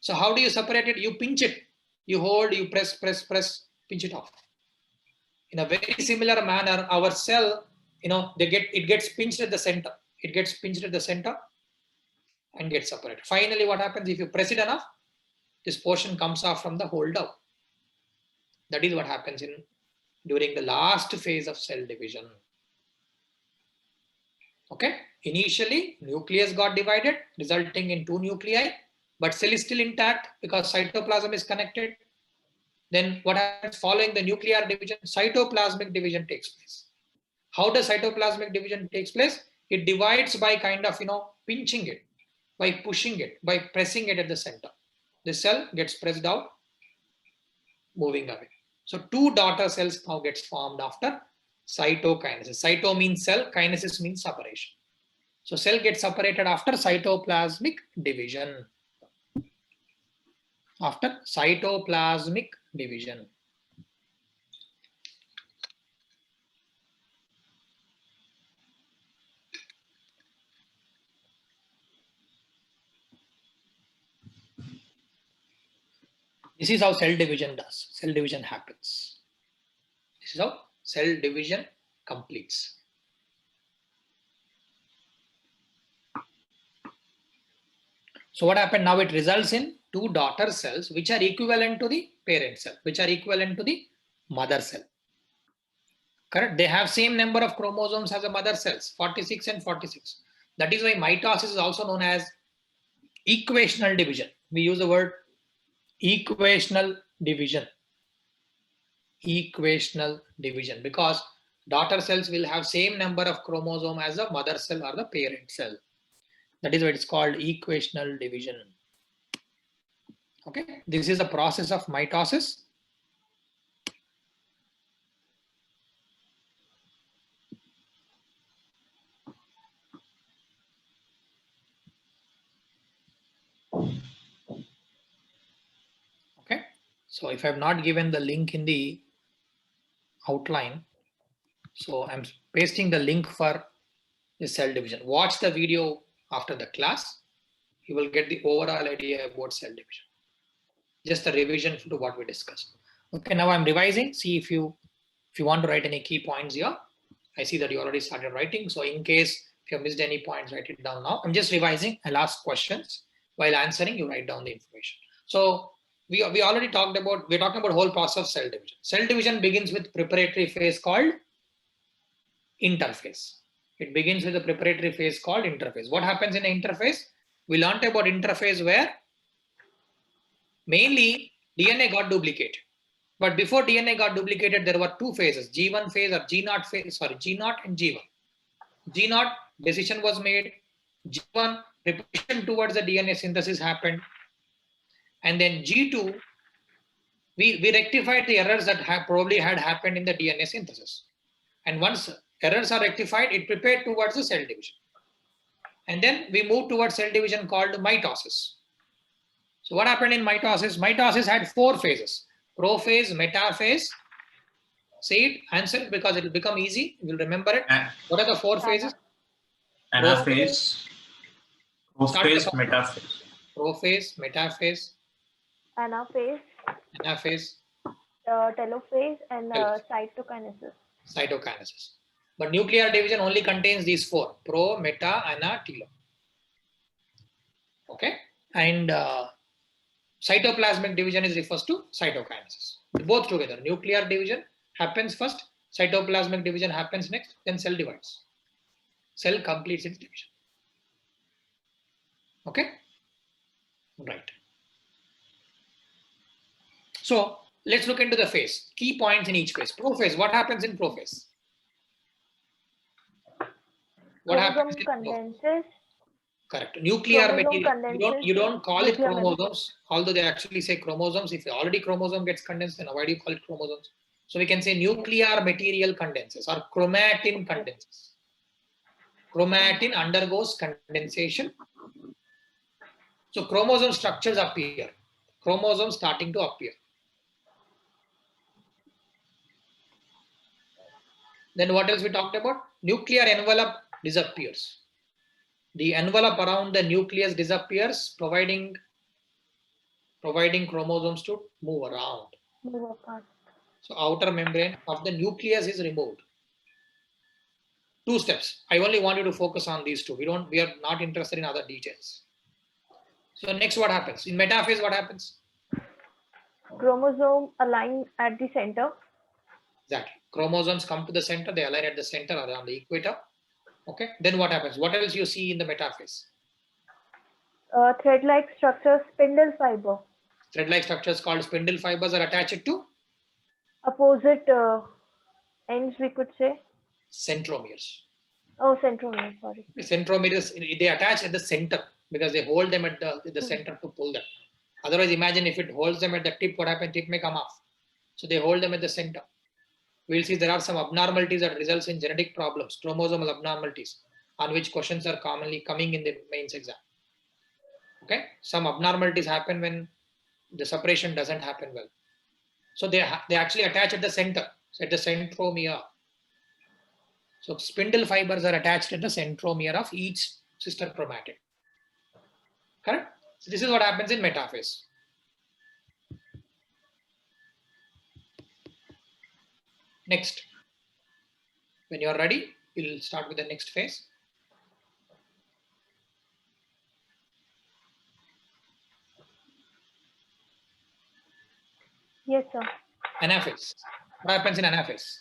[SPEAKER 1] So how do you separate it? You pinch it. You hold, you press, pinch it off. In a very similar manner, our cell, it gets pinched at the center. It gets pinched at the center and gets separated. Finally, what happens if you press it enough? This portion comes off from the whole dough. That is what happens during the last phase of cell division. Okay. Initially, nucleus got divided, resulting in two nuclei, but cell is still intact because cytoplasm is connected. Then what happens following the nuclear division? Cytoplasmic division takes place. How does cytoplasmic division takes place? It divides by kind of, pinching it, by pushing it, by pressing it at the center. The cell gets pressed out, moving away. So two daughter cells now gets formed after cytokinesis. Cyto means cell, kinesis means separation. So cell gets separated after cytoplasmic division. After cytoplasmic division. This is how cell division does. Cell division happens. This is how cell division completes. So what happened now? It results in two daughter cells which are equivalent to the parent cell, which are equivalent to the mother cell. Correct? They have same number of chromosomes as the mother cells, 46 and 46. That is why mitosis is also known as equational division. We use the word equational division. Equational division, because daughter cells will have same number of chromosome as the mother cell or the parent cell. That is why it's called equational division. Okay, this is the process of mitosis. Okay, so if I have not given the link in the outline, so I'm pasting the link for the cell division. Watch the video after the class. You will get the overall idea about cell division. Just a revision to what we discussed. Okay, now I'm revising. See if you want to write any key points here. I see that you already started writing. So in case if you have missed any points, write it down now. I'm just revising. I'll ask questions. While answering, you write down the information. So we already talked about, we're talking about whole process of cell division. Cell division begins with preparatory phase called interphase. It begins with a preparatory phase called interphase. What happens in the interphase? We learned about interphase where mainly DNA got duplicated. But before DNA got duplicated, there were two phases, G1 phase or G0 phase, sorry, G0 and G1. G0, decision was made. G1, preparation towards the DNA synthesis happened. And then G2, we rectified the errors that probably had happened in the DNA synthesis. And once errors are rectified, it prepared towards the cell division. And then we moved towards cell division called mitosis. So what happened in mitosis? Mitosis had four phases: prophase, metaphase. Say it, answer it, because it will become easy. You will remember it. What are the four phases?
[SPEAKER 2] Anaphase, prophase, metaphase.
[SPEAKER 1] Prophase, metaphase,
[SPEAKER 3] Anaphase,
[SPEAKER 1] anaphase,
[SPEAKER 3] telophase, and
[SPEAKER 1] Telophase.
[SPEAKER 3] cytokinesis.
[SPEAKER 1] Cytokinesis. But nuclear division only contains these four: pro, meta, ana, telo. Okay, and cytoplasmic division is refers to cytokinesis. Both together. Nuclear division happens first, cytoplasmic division happens next, then cell divides. Cell completes its division. Okay, right. So let's look into the phase. Key points in each phase. Prophase. What happens in prophase? What happens in
[SPEAKER 3] condenses.
[SPEAKER 1] Correct. Nuclear material. You don't call it chromosomes,
[SPEAKER 3] material.
[SPEAKER 1] although they actually say chromosomes. If already chromosome gets condensed, then why do you call it chromosomes? So we can say nuclear material condenses or chromatin condenses. Chromatin undergoes condensation. So chromosome structures appear. Chromosomes starting to appear. Then what else we talked about? Nuclear envelope disappears. The envelope around the nucleus disappears, providing chromosomes to move around.
[SPEAKER 3] Move apart.
[SPEAKER 1] So outer membrane of the nucleus is removed. Two steps. I only want you to focus on these two. We are not interested in other details. So next, what happens? In metaphase, what happens?
[SPEAKER 3] Chromosome align at the center.
[SPEAKER 1] Exactly. Chromosomes come to the center, they align at the center or on the equator. Okay. Then what happens? What else you see in the metaphase?
[SPEAKER 3] Thread-like structure, spindle fiber.
[SPEAKER 1] Thread-like structures called spindle fibers are attached to
[SPEAKER 3] Opposite ends, we could say.
[SPEAKER 1] centromeres.
[SPEAKER 3] Oh, centromere, sorry.
[SPEAKER 1] The centromeres, they attach at the center because they hold them at the center to pull them. Otherwise, imagine if it holds them at the tip, what happens? Tip may come off. So they hold them at the center. We'll see there are some abnormalities that results in genetic problems, chromosomal abnormalities, on which questions are commonly coming in the mains exam. Okay, some abnormalities happen when the separation doesn't happen well. So they actually attach at the center, at the centromere. So spindle fibers are attached at the centromere of each sister chromatid. Correct? So this is what happens in metaphase. Next, when you are ready, we'll start with the next phase.
[SPEAKER 3] Yes, sir.
[SPEAKER 1] Anaphase. What happens in anaphase?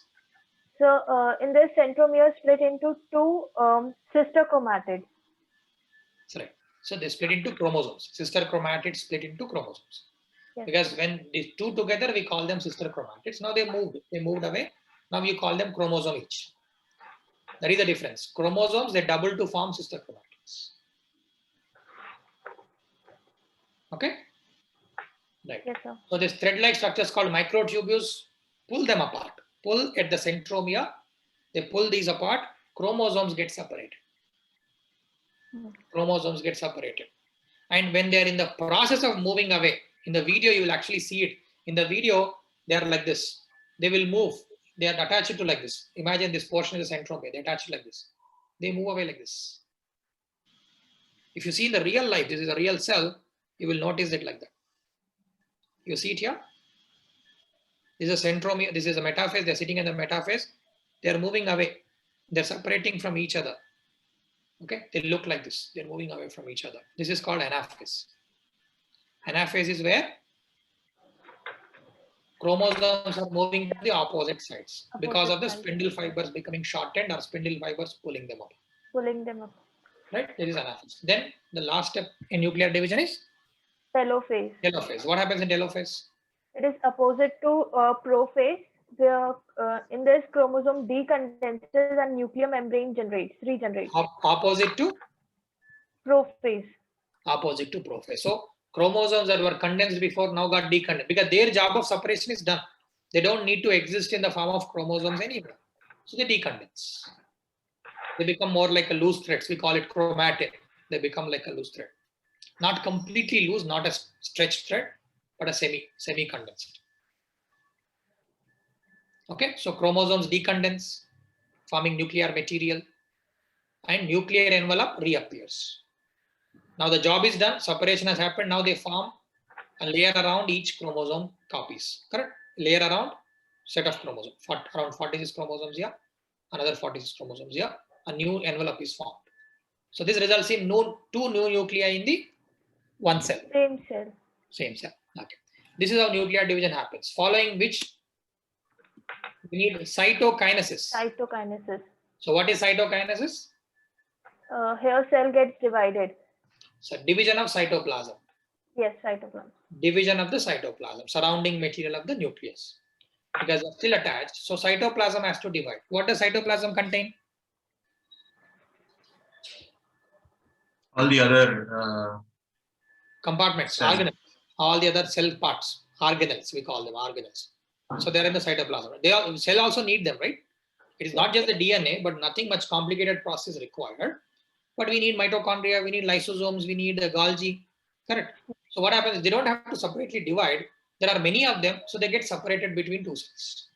[SPEAKER 3] So in this centromere split into two sister chromatids.
[SPEAKER 1] That's right. So they split into chromosomes. Sister chromatids split into chromosomes.
[SPEAKER 3] Yes.
[SPEAKER 1] Because when these two together, we call them sister chromatids. Now they moved away. Now you call them chromosome each. That is the difference. Chromosomes, they double to form sister chromatids. Okay? Right.
[SPEAKER 3] Yes, sir.
[SPEAKER 1] So this thread-like structures called microtubules, pull them apart. Pull at the centromere. They pull these apart. Chromosomes get separated. Chromosomes get separated. And when they're in the process of moving away, in the video, you will actually see it. In the video, they are like this. They will move. They are attached to like this. Imagine this portion is the centromere. They attach it like this. They move away like this. If you see in the real life, this is a real cell, you will notice it like that. You see it here? This is a centromere. This is a metaphase. They're sitting in the metaphase. They're moving away. They're separating from each other. Okay, they look like this. They're moving away from each other. This is called anaphase. Anaphase is where chromosomes are moving to the opposite sides because of the spindle fibers becoming shortened or spindle fibers pulling them up.
[SPEAKER 3] Pulling them up.
[SPEAKER 1] Right? There is anaphase. Then the last step in nuclear division is
[SPEAKER 3] Telophase.
[SPEAKER 1] telophase. What happens in telophase?
[SPEAKER 3] It is opposite to prophase, where in this chromosome decondenses and nuclear membrane regenerates.
[SPEAKER 1] Opposite to?
[SPEAKER 3] Prophase.
[SPEAKER 1] Opposite to prophase. So chromosomes that were condensed before now got decondensed because their job of separation is done. They don't need to exist in the form of chromosomes anymore. So they decondense. They become more like a loose threads. We call it chromatid. They become like a loose thread. Not completely loose, not a stretched thread, but a semi-condensed. Okay, so chromosomes decondense, forming nuclear material, and nuclear envelope reappears. Now the job is done, separation has happened, now they form a layer around each chromosome copies, correct? Layer around set of chromosomes, around 46 chromosomes here, another 46 chromosomes here, a new envelope is formed. So this results in two new nuclei in the one cell.
[SPEAKER 3] Same cell.
[SPEAKER 1] Same cell. Okay. This is how nuclear division happens. Following which we need cytokinesis.
[SPEAKER 3] Cytokinesis.
[SPEAKER 1] So what is cytokinesis?
[SPEAKER 3] Here cell gets divided.
[SPEAKER 1] So division of cytoplasm.
[SPEAKER 3] Yes, cytoplasm.
[SPEAKER 1] Division of the cytoplasm, surrounding material of the nucleus. Because they're still attached. So cytoplasm has to divide. What does cytoplasm contain?
[SPEAKER 2] All the other
[SPEAKER 1] Compartments, organelles, all the other cell parts, organelles, we call them organelles. So they're in the cytoplasm. Cell also need them, right? It is not just the DNA, but nothing much complicated process required. But we need mitochondria, we need lysosomes, we need Golgi, correct? So what happens is they don't have to separately divide. There are many of them, so they get separated between two cells.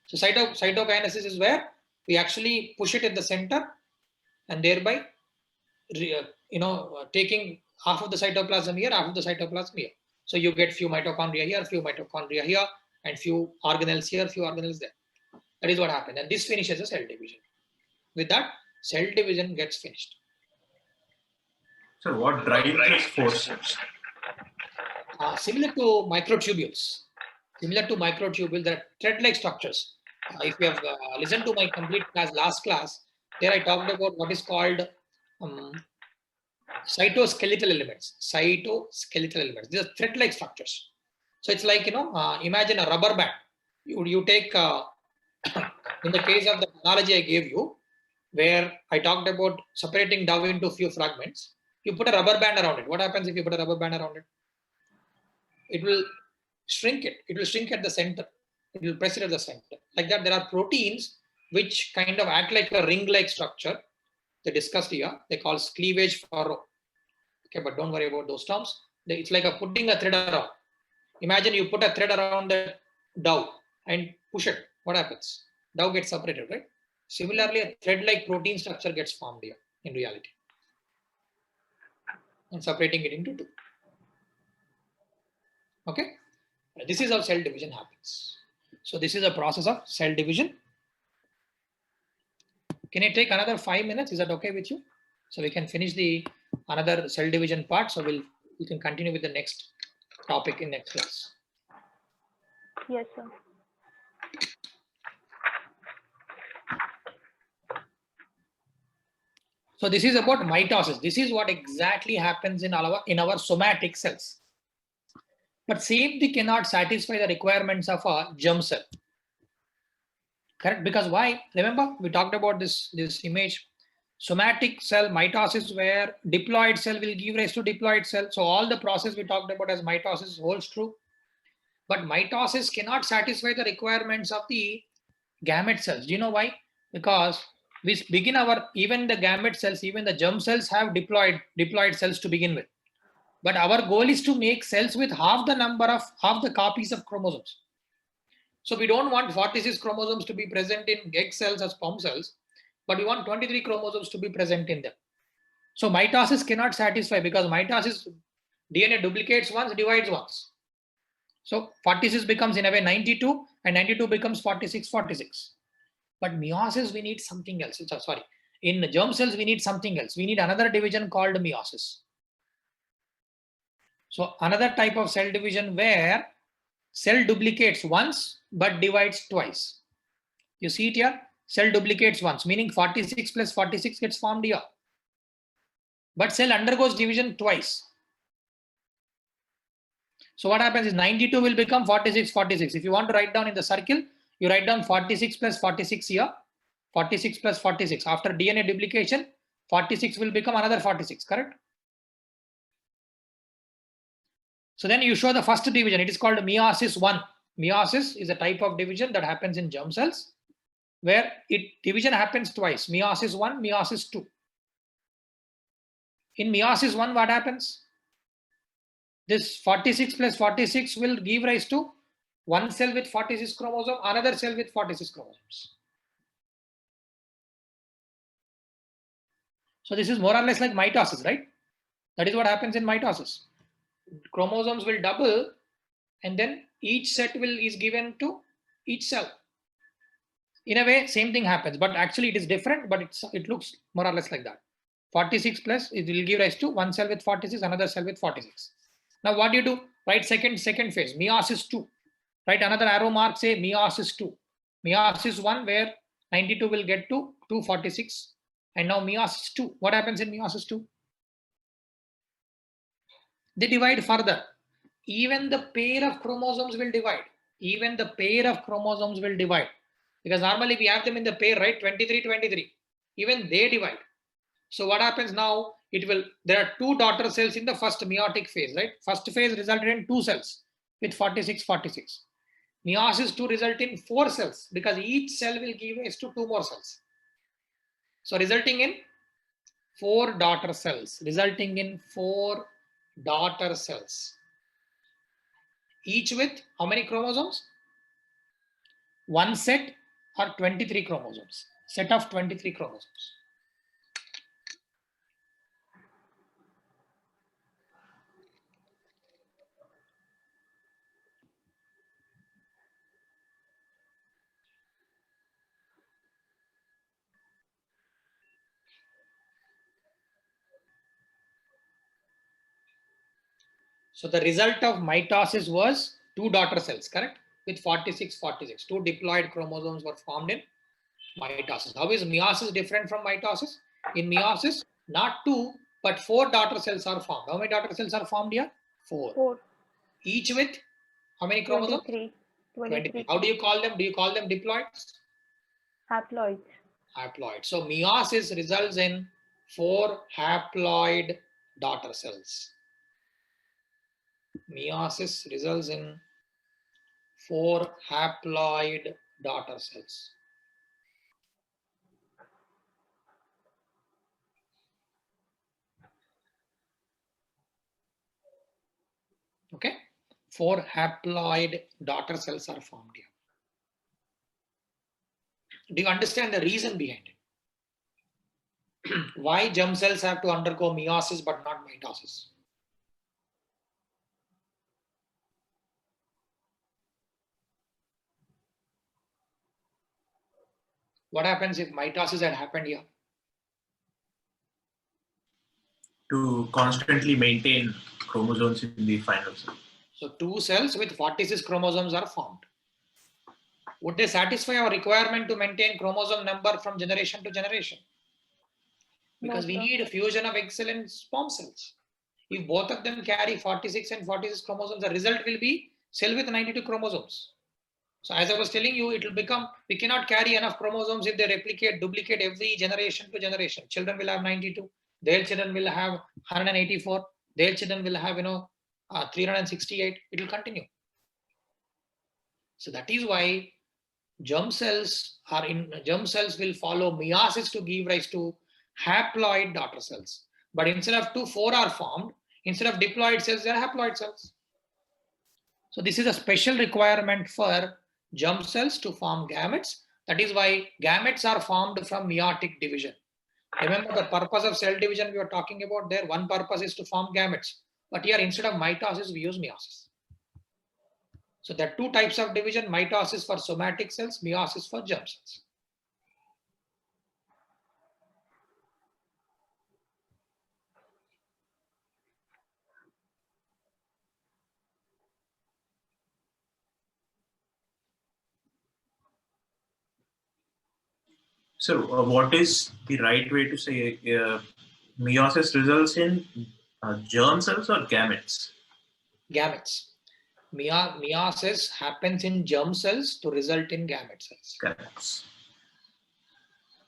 [SPEAKER 1] So cytokinesis is where we actually push it at the center and thereby taking half of the cytoplasm here, half of the cytoplasm here. So you get few mitochondria here, few mitochondria here, and few organelles here, few organelles there. That is what happened. And this finishes the cell division. With that, cell division gets finished.
[SPEAKER 2] So what drives this force?
[SPEAKER 1] Similar to microtubules. There are thread-like structures. If you have listened to my complete class, last class, there I talked about what is called cytoskeletal elements. These are thread-like structures. So it's like, imagine a rubber band. You take, in the case of the analogy I gave you, where I talked about separating dough into a few fragments, you put a rubber band around it. What happens if you put a rubber band around it? It will shrink it. It will shrink at the center. It will press it at the center. Like that, there are proteins which kind of act like a ring-like structure. They discussed here. They call cleavage furrow. Okay, but don't worry about those terms. It's like putting a thread around. Imagine you put a thread around the dough and push it. What happens? Dough gets separated, right? Similarly, a thread-like protein structure gets formed here in reality. And separating it into two. Okay? This is how cell division happens. So this is a process of cell division. Can you take another 5 minutes? Is that okay with you? So we can finish the another cell division part. So we can continue with the next topic in next class.
[SPEAKER 3] Yes, sir.
[SPEAKER 1] So this is about mitosis. This is what exactly happens in our somatic cells. But same thing cannot satisfy the requirements of a germ cell. Correct? Because why? Remember, we talked about this image. Somatic cell mitosis, where diploid cell will give rise to diploid cell. So all the process we talked about as mitosis holds true. But mitosis cannot satisfy the requirements of the gamete cells. Do you know why? Because we begin even the gamete cells, even the germ cells have diploid cells to begin with. But our goal is to make cells with half the copies of chromosomes. So we don't want 46 chromosomes to be present in egg cells or sperm cells, but we want 23 chromosomes to be present in them. So mitosis cannot satisfy, because mitosis DNA duplicates once, divides once. So 46 becomes in a way 92, and 92 becomes 46. But meiosis, we need something else. Sorry, in germ cells, we need something else. We need another division called meiosis. So another type of cell division where cell duplicates once but divides twice. You see it here? Cell duplicates once, meaning 46 plus 46 gets formed here. But cell undergoes division twice. So what happens is 92 will become 46. If you want to write down in the circle, you write down 46 plus 46 here. 46 plus 46. After DNA duplication, 46 will become another 46, correct? So then you show the first division. It is called meiosis 1. Meiosis is a type of division that happens in germ cells, where division happens twice. Meiosis 1, meiosis 2. In meiosis 1, what happens? This 46 plus 46 will give rise to one cell with 46 chromosomes, another cell with 46 chromosomes. So this is more or less like mitosis, right? That is what happens in mitosis. Chromosomes will double, and then each set is given to each cell. In a way, same thing happens, but actually it is different, but it looks more or less like that. 46 plus, it will give rise to one cell with 46, another cell with 46. Now what do you do? Write second phase, meiosis 2. Write another arrow mark, say meiosis 2. Meiosis 1, where 92 will get to 246. And now meiosis 2. What happens in meiosis 2? They divide further. Even the pair of chromosomes will divide. Because normally we have them in the pair, right? 23. Even they divide. So what happens now? There are two daughter cells in the first meiotic phase, right? First phase resulted in 2 cells with 46. Meiosis 2 result in 4 cells, because each cell will give rise to 2 more cells. So resulting in 4 daughter cells. Each with how many chromosomes? One set or 23 chromosomes. Set of 23 chromosomes. So the result of mitosis was 2 daughter cells, correct? With 46. 2 diploid chromosomes were formed in mitosis. How is meiosis different from mitosis? In meiosis, not 2, but 4 daughter cells are formed. How many daughter cells are formed here? 4. Each with how many chromosomes?
[SPEAKER 3] 23.
[SPEAKER 1] How do you call them? Do you call them diploids?
[SPEAKER 3] Haploids.
[SPEAKER 1] So meiosis results in 4 haploid daughter cells. Meiosis results in 4 haploid daughter cells. Okay, 4 haploid daughter cells are formed here. Do you understand the reason behind it? Why germ cells have to undergo meiosis but not mitosis? What happens if mitosis had happened here?
[SPEAKER 2] To constantly maintain chromosomes in the final cell.
[SPEAKER 1] So 2 cells with 46 chromosomes are formed. Would they satisfy our requirement to maintain chromosome number from generation to generation? Because we need a fusion of excellent sperm cells. If both of them carry 46 and 46 chromosomes, the result will be cell with 92 chromosomes. So as I was telling you, it will become, we cannot carry enough chromosomes if they replicate, duplicate every generation to generation. Children will have 92, their children will have 184, their children will have, 368, it will continue. So that is why germ cells will follow meiosis to give rise to haploid daughter cells. But instead of 2, 4 are formed. Instead of diploid cells, they are haploid cells. So this is a special requirement for germ cells to form gametes. That is why gametes are formed from meiotic division. Remember the purpose of cell division we were talking about there. One purpose is to form gametes. But here instead of mitosis, we use meiosis. So there are 2 types of division, mitosis for somatic cells, meiosis for germ cells.
[SPEAKER 2] So what is the right way to say meiosis results in germ cells or gametes?
[SPEAKER 1] Gametes. Meiosis happens in germ cells to result in gamete cells.
[SPEAKER 2] Gametes.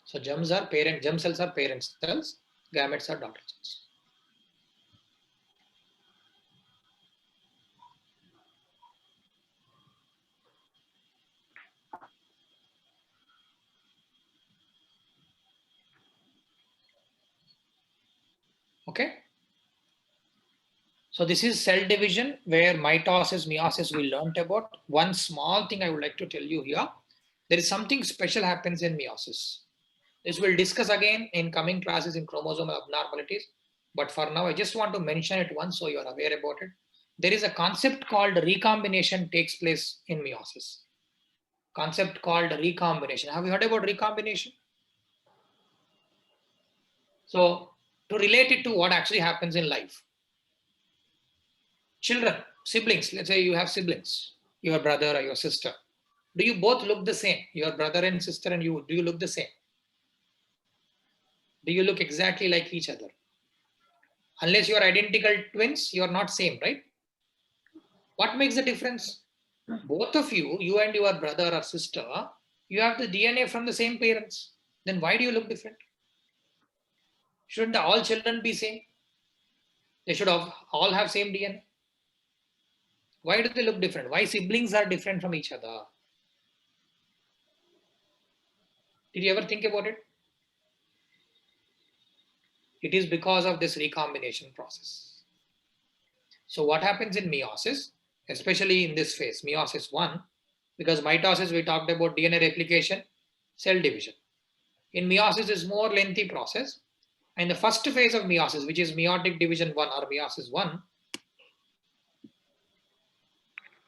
[SPEAKER 1] So germ cells are parent cells, gametes are daughter cells. Okay. So this is cell division where mitosis, meiosis we learnt about. One small thing I would like to tell you here. There is something special happens in meiosis. This we'll discuss again in coming classes in chromosomal abnormalities. But for now, I just want to mention it once so you are aware about it. There is a concept called recombination takes place in meiosis. Concept called recombination. Have you heard about recombination? So to relate it to what actually happens in life. Children, siblings, let's say you have siblings, your brother or your sister. Do you both look the same? Your brother and sister and you, do you look the same? Do you look exactly like each other? Unless you are identical twins, you are not same, right? What makes the difference? Both of you, you and your brother or sister, you have the DNA from the same parents. Then why do you look different? Shouldn't all children be same? They should all have same DNA. Why do they look different? Why siblings are different from each other? Did you ever think about it? It is because of this recombination process. So what happens in meiosis, especially in this phase, meiosis 1, because mitosis we talked about DNA replication, cell division. In meiosis is more lengthy process. And the first phase of meiosis, which is meiotic division 1 or meiosis 1,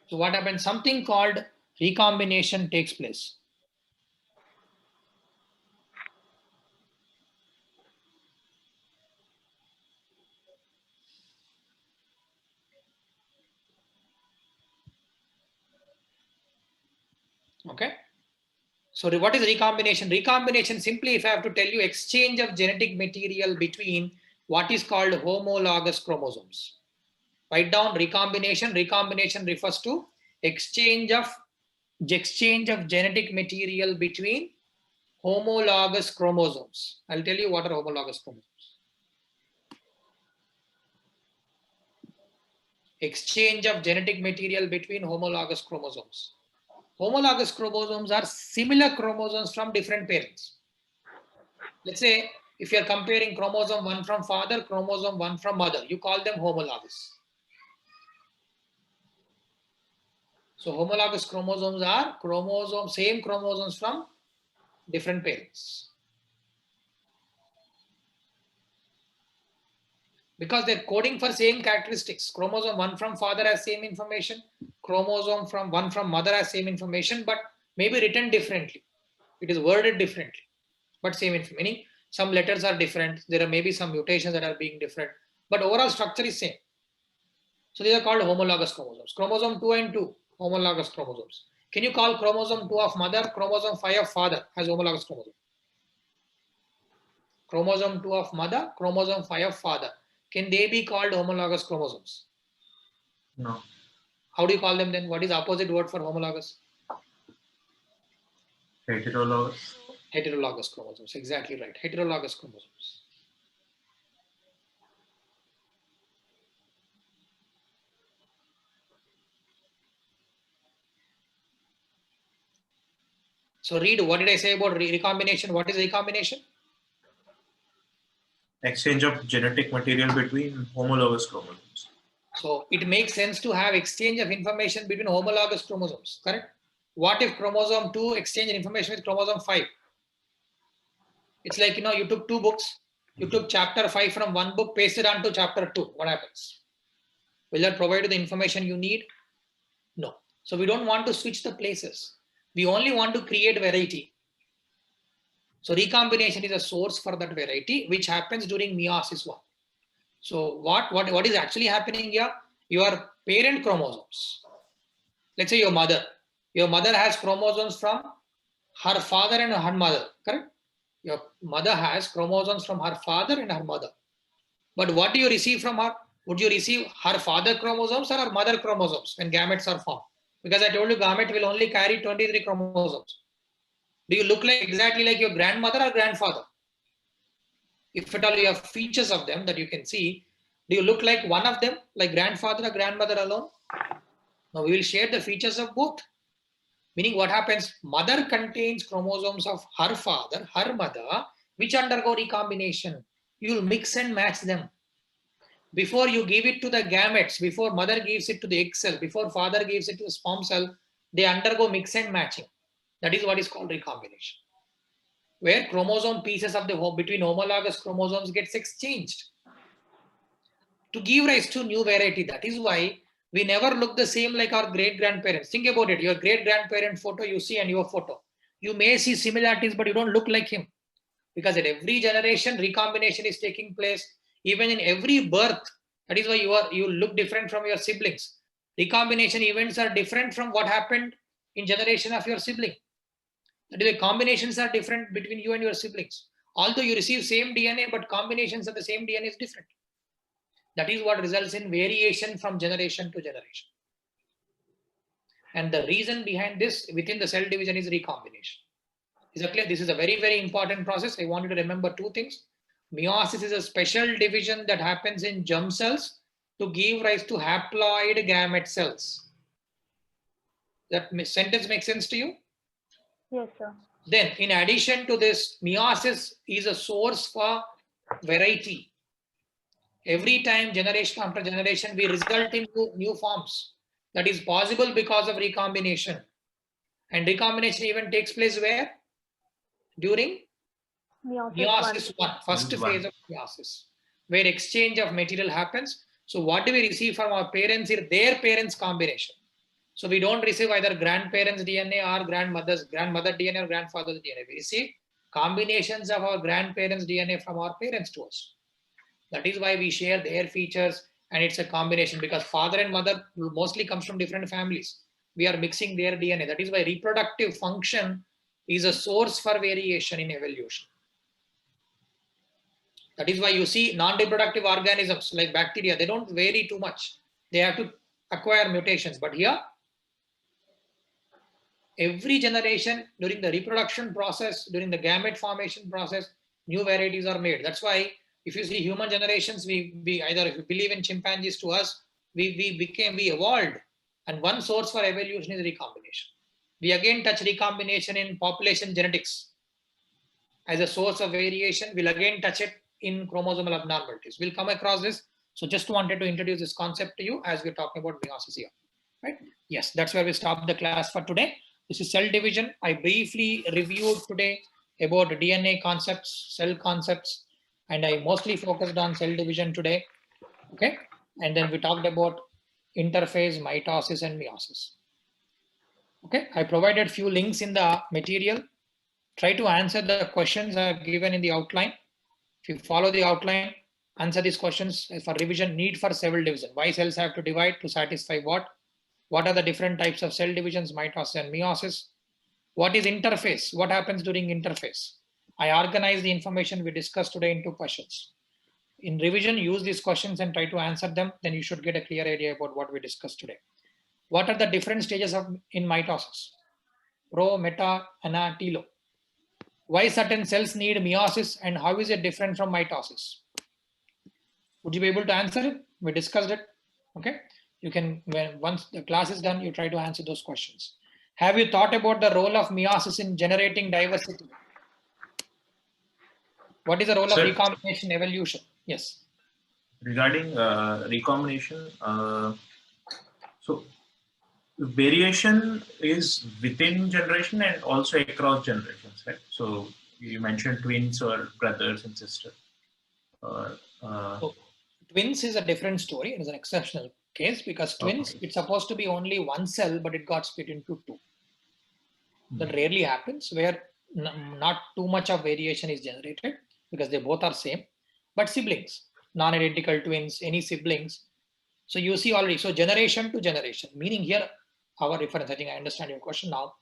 [SPEAKER 1] so what happens? Something called recombination takes place. Okay. So what is recombination? Recombination, simply if I have to tell you, exchange of genetic material between what is called homologous chromosomes. Write down recombination. Recombination refers to exchange of genetic material between homologous chromosomes. I'll tell you what are homologous chromosomes. Exchange of genetic material between homologous chromosomes. Homologous chromosomes are similar chromosomes from different parents. Let's say if you're comparing chromosome 1 from father, chromosome 1 from mother, you call them homologous. So homologous chromosomes are same chromosomes from different parents. Because they're coding for same characteristics. Chromosome 1 from father has same information. Chromosome from 1 from mother has same information, but maybe written differently. It is worded differently, but same information. Meaning some letters are different. There are maybe some mutations that are being different, but overall structure is same. So these are called homologous chromosomes. Chromosome 2 and 2, homologous chromosomes. Can you call chromosome 2 of mother, chromosome 5 of father as homologous chromosome? Chromosome 2 of mother, chromosome 5 of father. Can they be called homologous chromosomes?
[SPEAKER 2] No.
[SPEAKER 1] How do you call them then? What is the opposite word for homologous?
[SPEAKER 2] Heterologous.
[SPEAKER 1] Heterologous chromosomes. Exactly right. Heterologous chromosomes. So read, what did I say about recombination? What is recombination?
[SPEAKER 2] Exchange of genetic material between homologous chromosomes.
[SPEAKER 1] So it makes sense to have exchange of information between homologous chromosomes, correct? What if chromosome 2 exchange information with chromosome 5? It's like, you took two books, you took chapter 5 from one book, pasted onto chapter 2. What happens? Will that provide you the information you need? No. So we don't want to switch the places. We only want to create variety. So recombination is a source for that variety, which happens during meiosis 1. So what is actually happening here? Your parent chromosomes. Let's say your mother. Your mother has chromosomes from her father and her mother, correct? Your mother has chromosomes from her father and her mother. But what do you receive from her? Would you receive her father chromosomes or her mother chromosomes when gametes are formed? Because I told you gamete will only carry 23 chromosomes. Do you look like exactly like your grandmother or grandfather? If at all you have features of them that you can see, do you look like one of them, like grandfather or grandmother alone? Now we will share the features of both. Meaning what happens? Mother contains chromosomes of her father, her mother, which undergo recombination. You will mix and match them. Before you give it to the gametes, before mother gives it to the egg cell, before father gives it to the sperm cell, they undergo mix and matching. That is what is called recombination, where chromosome pieces of the between homologous chromosomes gets exchanged to give rise to new variety. That is why we never look the same like our great grandparents. Think about it. Your great grandparent photo you see and your photo, you may see similarities, but you don't look like him, because at every generation recombination is taking place. Even in every birth, that is why you look different from your siblings. Recombination events are different from what happened in generation of your sibling. That is why combinations are different between you and your siblings. Although you receive same DNA, but combinations of the same DNA is different. That is what results in variation from generation to generation. And the reason behind this within the cell division is recombination. Is that clear? This is a very, very important process. I want you to remember two things. Meiosis is a special division that happens in germ cells to give rise to haploid gamete cells. That sentence makes sense to you?
[SPEAKER 3] Yes, sir.
[SPEAKER 1] Then, in addition to this, meiosis is a source for variety. Every time, generation after generation, we result in new forms. That is possible because of recombination. And recombination even takes place where? During meiosis 1, first phase of meiosis, where exchange of material happens. So what do we receive from our parents is their parents' combination. So we don't receive either grandparents' DNA or grandmother DNA or grandfather's DNA. We receive combinations of our grandparents' DNA from our parents to us. That is why we share their features, and it's a combination, because father and mother mostly comes from different families. We are mixing their DNA. That is why reproductive function is a source for variation in evolution. That is why you see non-reproductive organisms like bacteria, they don't vary too much. They have to acquire mutations. But here, every generation during the reproduction process, during the gamete formation process, new varieties are made. That's why if you see human generations, we either, if you believe in chimpanzees, to us, we evolved. And one source for evolution is recombination. We again touch recombination in population genetics as a source of variation. We'll again touch it in chromosomal abnormalities. We'll come across this. So just wanted to introduce this concept to you as we're talking about meiosis here, right? Yes, that's where we stop the class for today. This is cell division. I briefly reviewed today about DNA concepts, cell concepts, and I mostly focused on cell division today, okay? And then we talked about interphase, mitosis, and meiosis. Okay, I provided few links in the material. Try to answer the questions are given in the outline. If you follow the outline, answer these questions for revision. Need for cell division. Why cells have to divide to satisfy what? What are the different types of cell divisions, mitosis and meiosis? What is interphase? What happens during interphase? I organize the information we discussed today into questions. In revision, use these questions and try to answer them. Then you should get a clear idea about what we discussed today. What are the different stages in mitosis? Pro, meta, ana, telo. Why certain cells need meiosis and how is it different from mitosis? Would you be able to answer it? We discussed it. Okay. You can, once the class is done, you try to answer those questions. Have you thought about the role of meiosis in generating diversity? What is the role of recombination evolution? Yes.
[SPEAKER 2] Regarding recombination, so variation is within generation and also across generations, right? So you mentioned twins or brothers and sisters.
[SPEAKER 1] So twins is a different story. It is an exceptional case because twins, it's supposed to be only one cell, but it got split into two. That rarely happens where not too much of variation is generated because they both are same, but siblings, non-identical twins, any siblings. So you see already, so generation to generation, meaning here our reference, I think I understand your question now.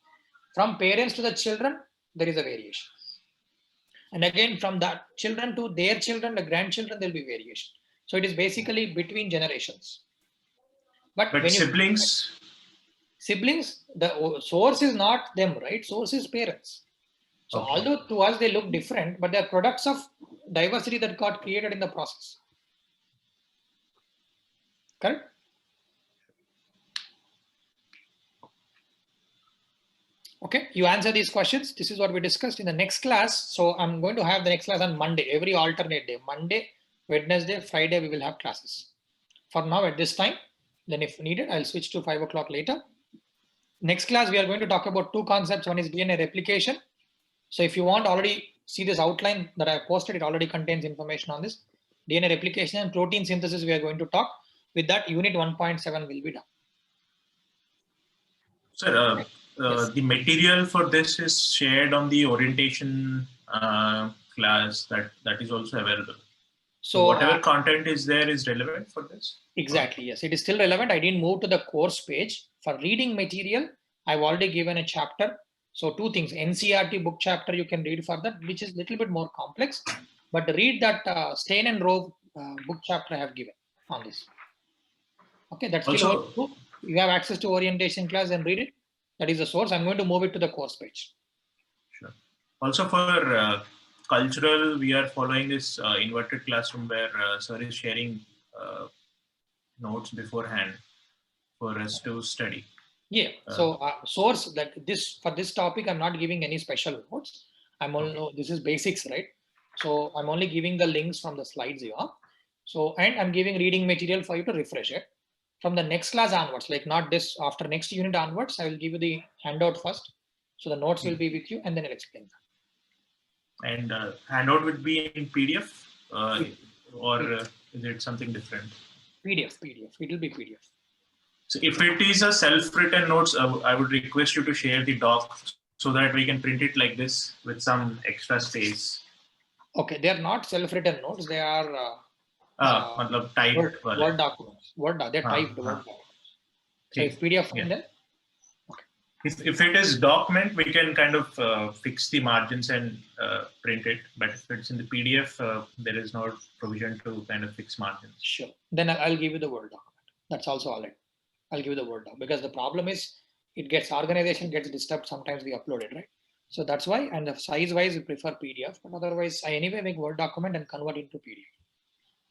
[SPEAKER 1] From parents to the children, there is a variation. And again, from that children to their children, the grandchildren, there will be variation. So it is basically between generations. But when
[SPEAKER 2] siblings?
[SPEAKER 1] Siblings, the source is not them, right? Source is parents. So although to us they look different, but they are products of diversity that got created in the process. Correct? Okay, you answer these questions. This is what we discussed in the next class. So I'm going to have the next class on Monday, every alternate day. Monday, Wednesday, Friday, we will have classes. For now, at this time, then if needed, I'll switch to 5 o'clock later. Next class, we are going to talk about two concepts. One is DNA replication. So if you want already see this outline that I posted, it already contains information on this. DNA replication and protein synthesis, we are going to talk. With that, unit 1.7 will be done.
[SPEAKER 2] Sir, yes. The material for this is shared on the orientation class that is also available. So whatever content is there is relevant for this?
[SPEAKER 1] Exactly, yes. It is still relevant. I didn't move to the course page. For reading material, I've already given a chapter. So two things, NCERT book chapter you can read for that, which is a little bit more complex. But read that Stain and Rove book chapter I have given on this. Okay, that's still also, you have access to orientation class and read it. That is the source. I'm going to move it to the course page.
[SPEAKER 2] Sure. Also for cultural, we are following this inverted classroom where sir is sharing notes beforehand for us to study.
[SPEAKER 1] Yeah. So source that this for this topic, I'm not giving any special notes. I'm only this is basics, right? So I'm only giving the links from the slides here. So and I'm giving reading material for you to refresh it. From the next class onwards, like not this, after next unit onwards, I will give you the handout first. So the notes will be with you and then I'll explain that.
[SPEAKER 2] And handout would be in PDF or is it something different?
[SPEAKER 1] PDF. It will be PDF.
[SPEAKER 2] So if it is a self-written notes, I would request you to share the doc so that we can print it like this with some extra space.
[SPEAKER 1] Okay, they are not self-written notes. They are
[SPEAKER 2] typed
[SPEAKER 1] Word documents. They're typed Word documents. So if PDF, then okay.
[SPEAKER 2] If it is document, we can kind of fix the margins and print it. But if it's in the PDF, there is no provision to kind of fix margins.
[SPEAKER 1] Sure. Then I'll give you the Word document. That's also all right. I'll give you the Word doc because the problem is organization gets disturbed. Sometimes we upload it, right? So that's why, and the size wise, we prefer PDF, but otherwise I anyway make Word document and convert it into PDF.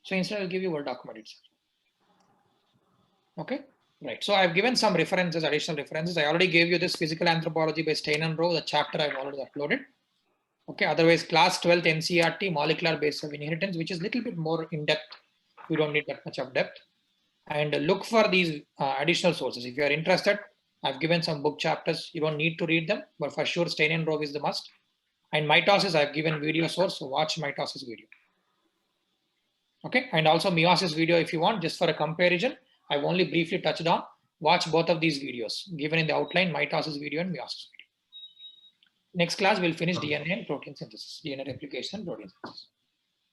[SPEAKER 1] So instead I'll give you Word document itself. Okay, right. So I've given some references, additional references. I already gave you this physical anthropology by Stain and Rove, the chapter I've already uploaded. Okay, otherwise class 12th NCERT, molecular basis of inheritance, which is a little bit more in depth. We don't need that much of depth. And look for these additional sources. If you are interested, I've given some book chapters. You don't need to read them, but for sure Stain and Rove is the must. And mitosis, I've given video source, so watch mitosis video. Okay, and also meiosis video if you want, just for a comparison. I've only briefly touched on. Watch both of these videos given in the outline, mitosis video and meiosis video. Next class, we'll finish
[SPEAKER 2] Okay.
[SPEAKER 1] DNA and protein synthesis, DNA replication and protein synthesis.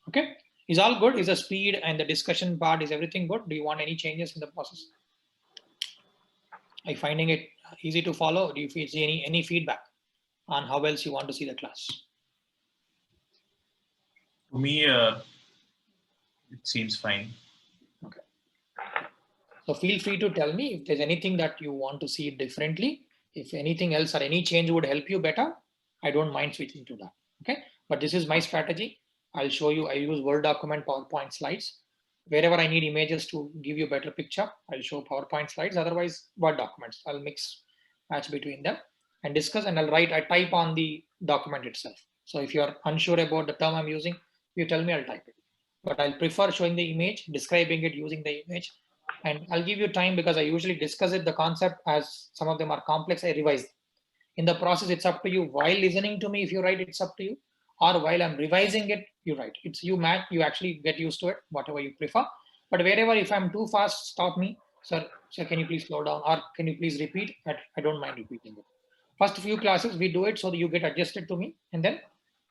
[SPEAKER 1] Okay. Is all good? Is the speed and the discussion part, is everything good? Do you want any changes in the process? Are you finding it easy to follow? Do you see any feedback on how else you want to see the class?
[SPEAKER 2] To me, it seems fine.
[SPEAKER 1] Okay. So feel free to tell me if there's anything that you want to see differently. If anything else or any change would help you better, I don't mind switching to that. Okay. But this is my strategy. I'll show you, I use Word document, PowerPoint slides. Wherever I need images to give you a better picture, I'll show PowerPoint slides. Otherwise, Word documents. I'll match between them and discuss, and I type on the document itself. So if you're unsure about the term I'm using, you tell me, I'll type it. But I'll prefer showing the image, describing it using the image. And I'll give you time because I usually discuss it, the concept, as some of them are complex, I revise them. In the process, it's up to you. While listening to me, if you write, it's up to you. Or while I'm revising it, you write. It's you, Matt. You actually get used to it, whatever you prefer. But wherever, if I'm too fast, stop me. Sir, can you please slow down? Or can you please repeat? I don't mind repeating it. First few classes, we do it so that you get adjusted to me. And then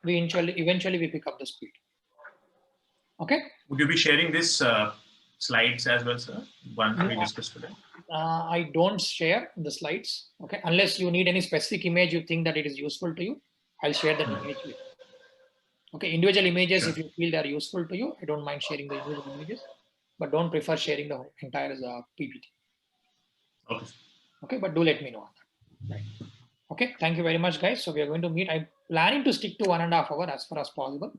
[SPEAKER 1] we eventually we pick up the speed. Okay?
[SPEAKER 2] Would you be sharing this slides as well, sir? Once we discussed today.
[SPEAKER 1] I don't share the slides. Okay, unless you need any specific image you think that it is useful to you, I'll share that image with you. Okay, individual images,
[SPEAKER 2] Sure.
[SPEAKER 1] if you feel they are useful to you, I don't mind sharing the individual images, but don't prefer sharing the entire PPT.
[SPEAKER 2] Okay.
[SPEAKER 1] Okay, but do let me know on that. Right. Okay, thank you very much, guys. So we are going to meet. I'm planning to stick to 1.5 hours as far as possible.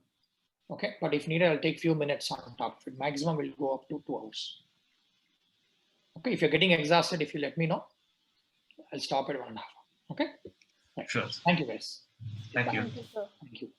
[SPEAKER 1] Okay, but if needed, I'll take few minutes on top of it. Maximum will go up to 2 hours. Okay, if you're getting exhausted, if you let me know, I'll stop at 1.5 hours. Okay. Right.
[SPEAKER 2] Sure.
[SPEAKER 1] Thank you, guys.
[SPEAKER 2] Thank you.
[SPEAKER 3] Thank you, sir.
[SPEAKER 1] Thank you.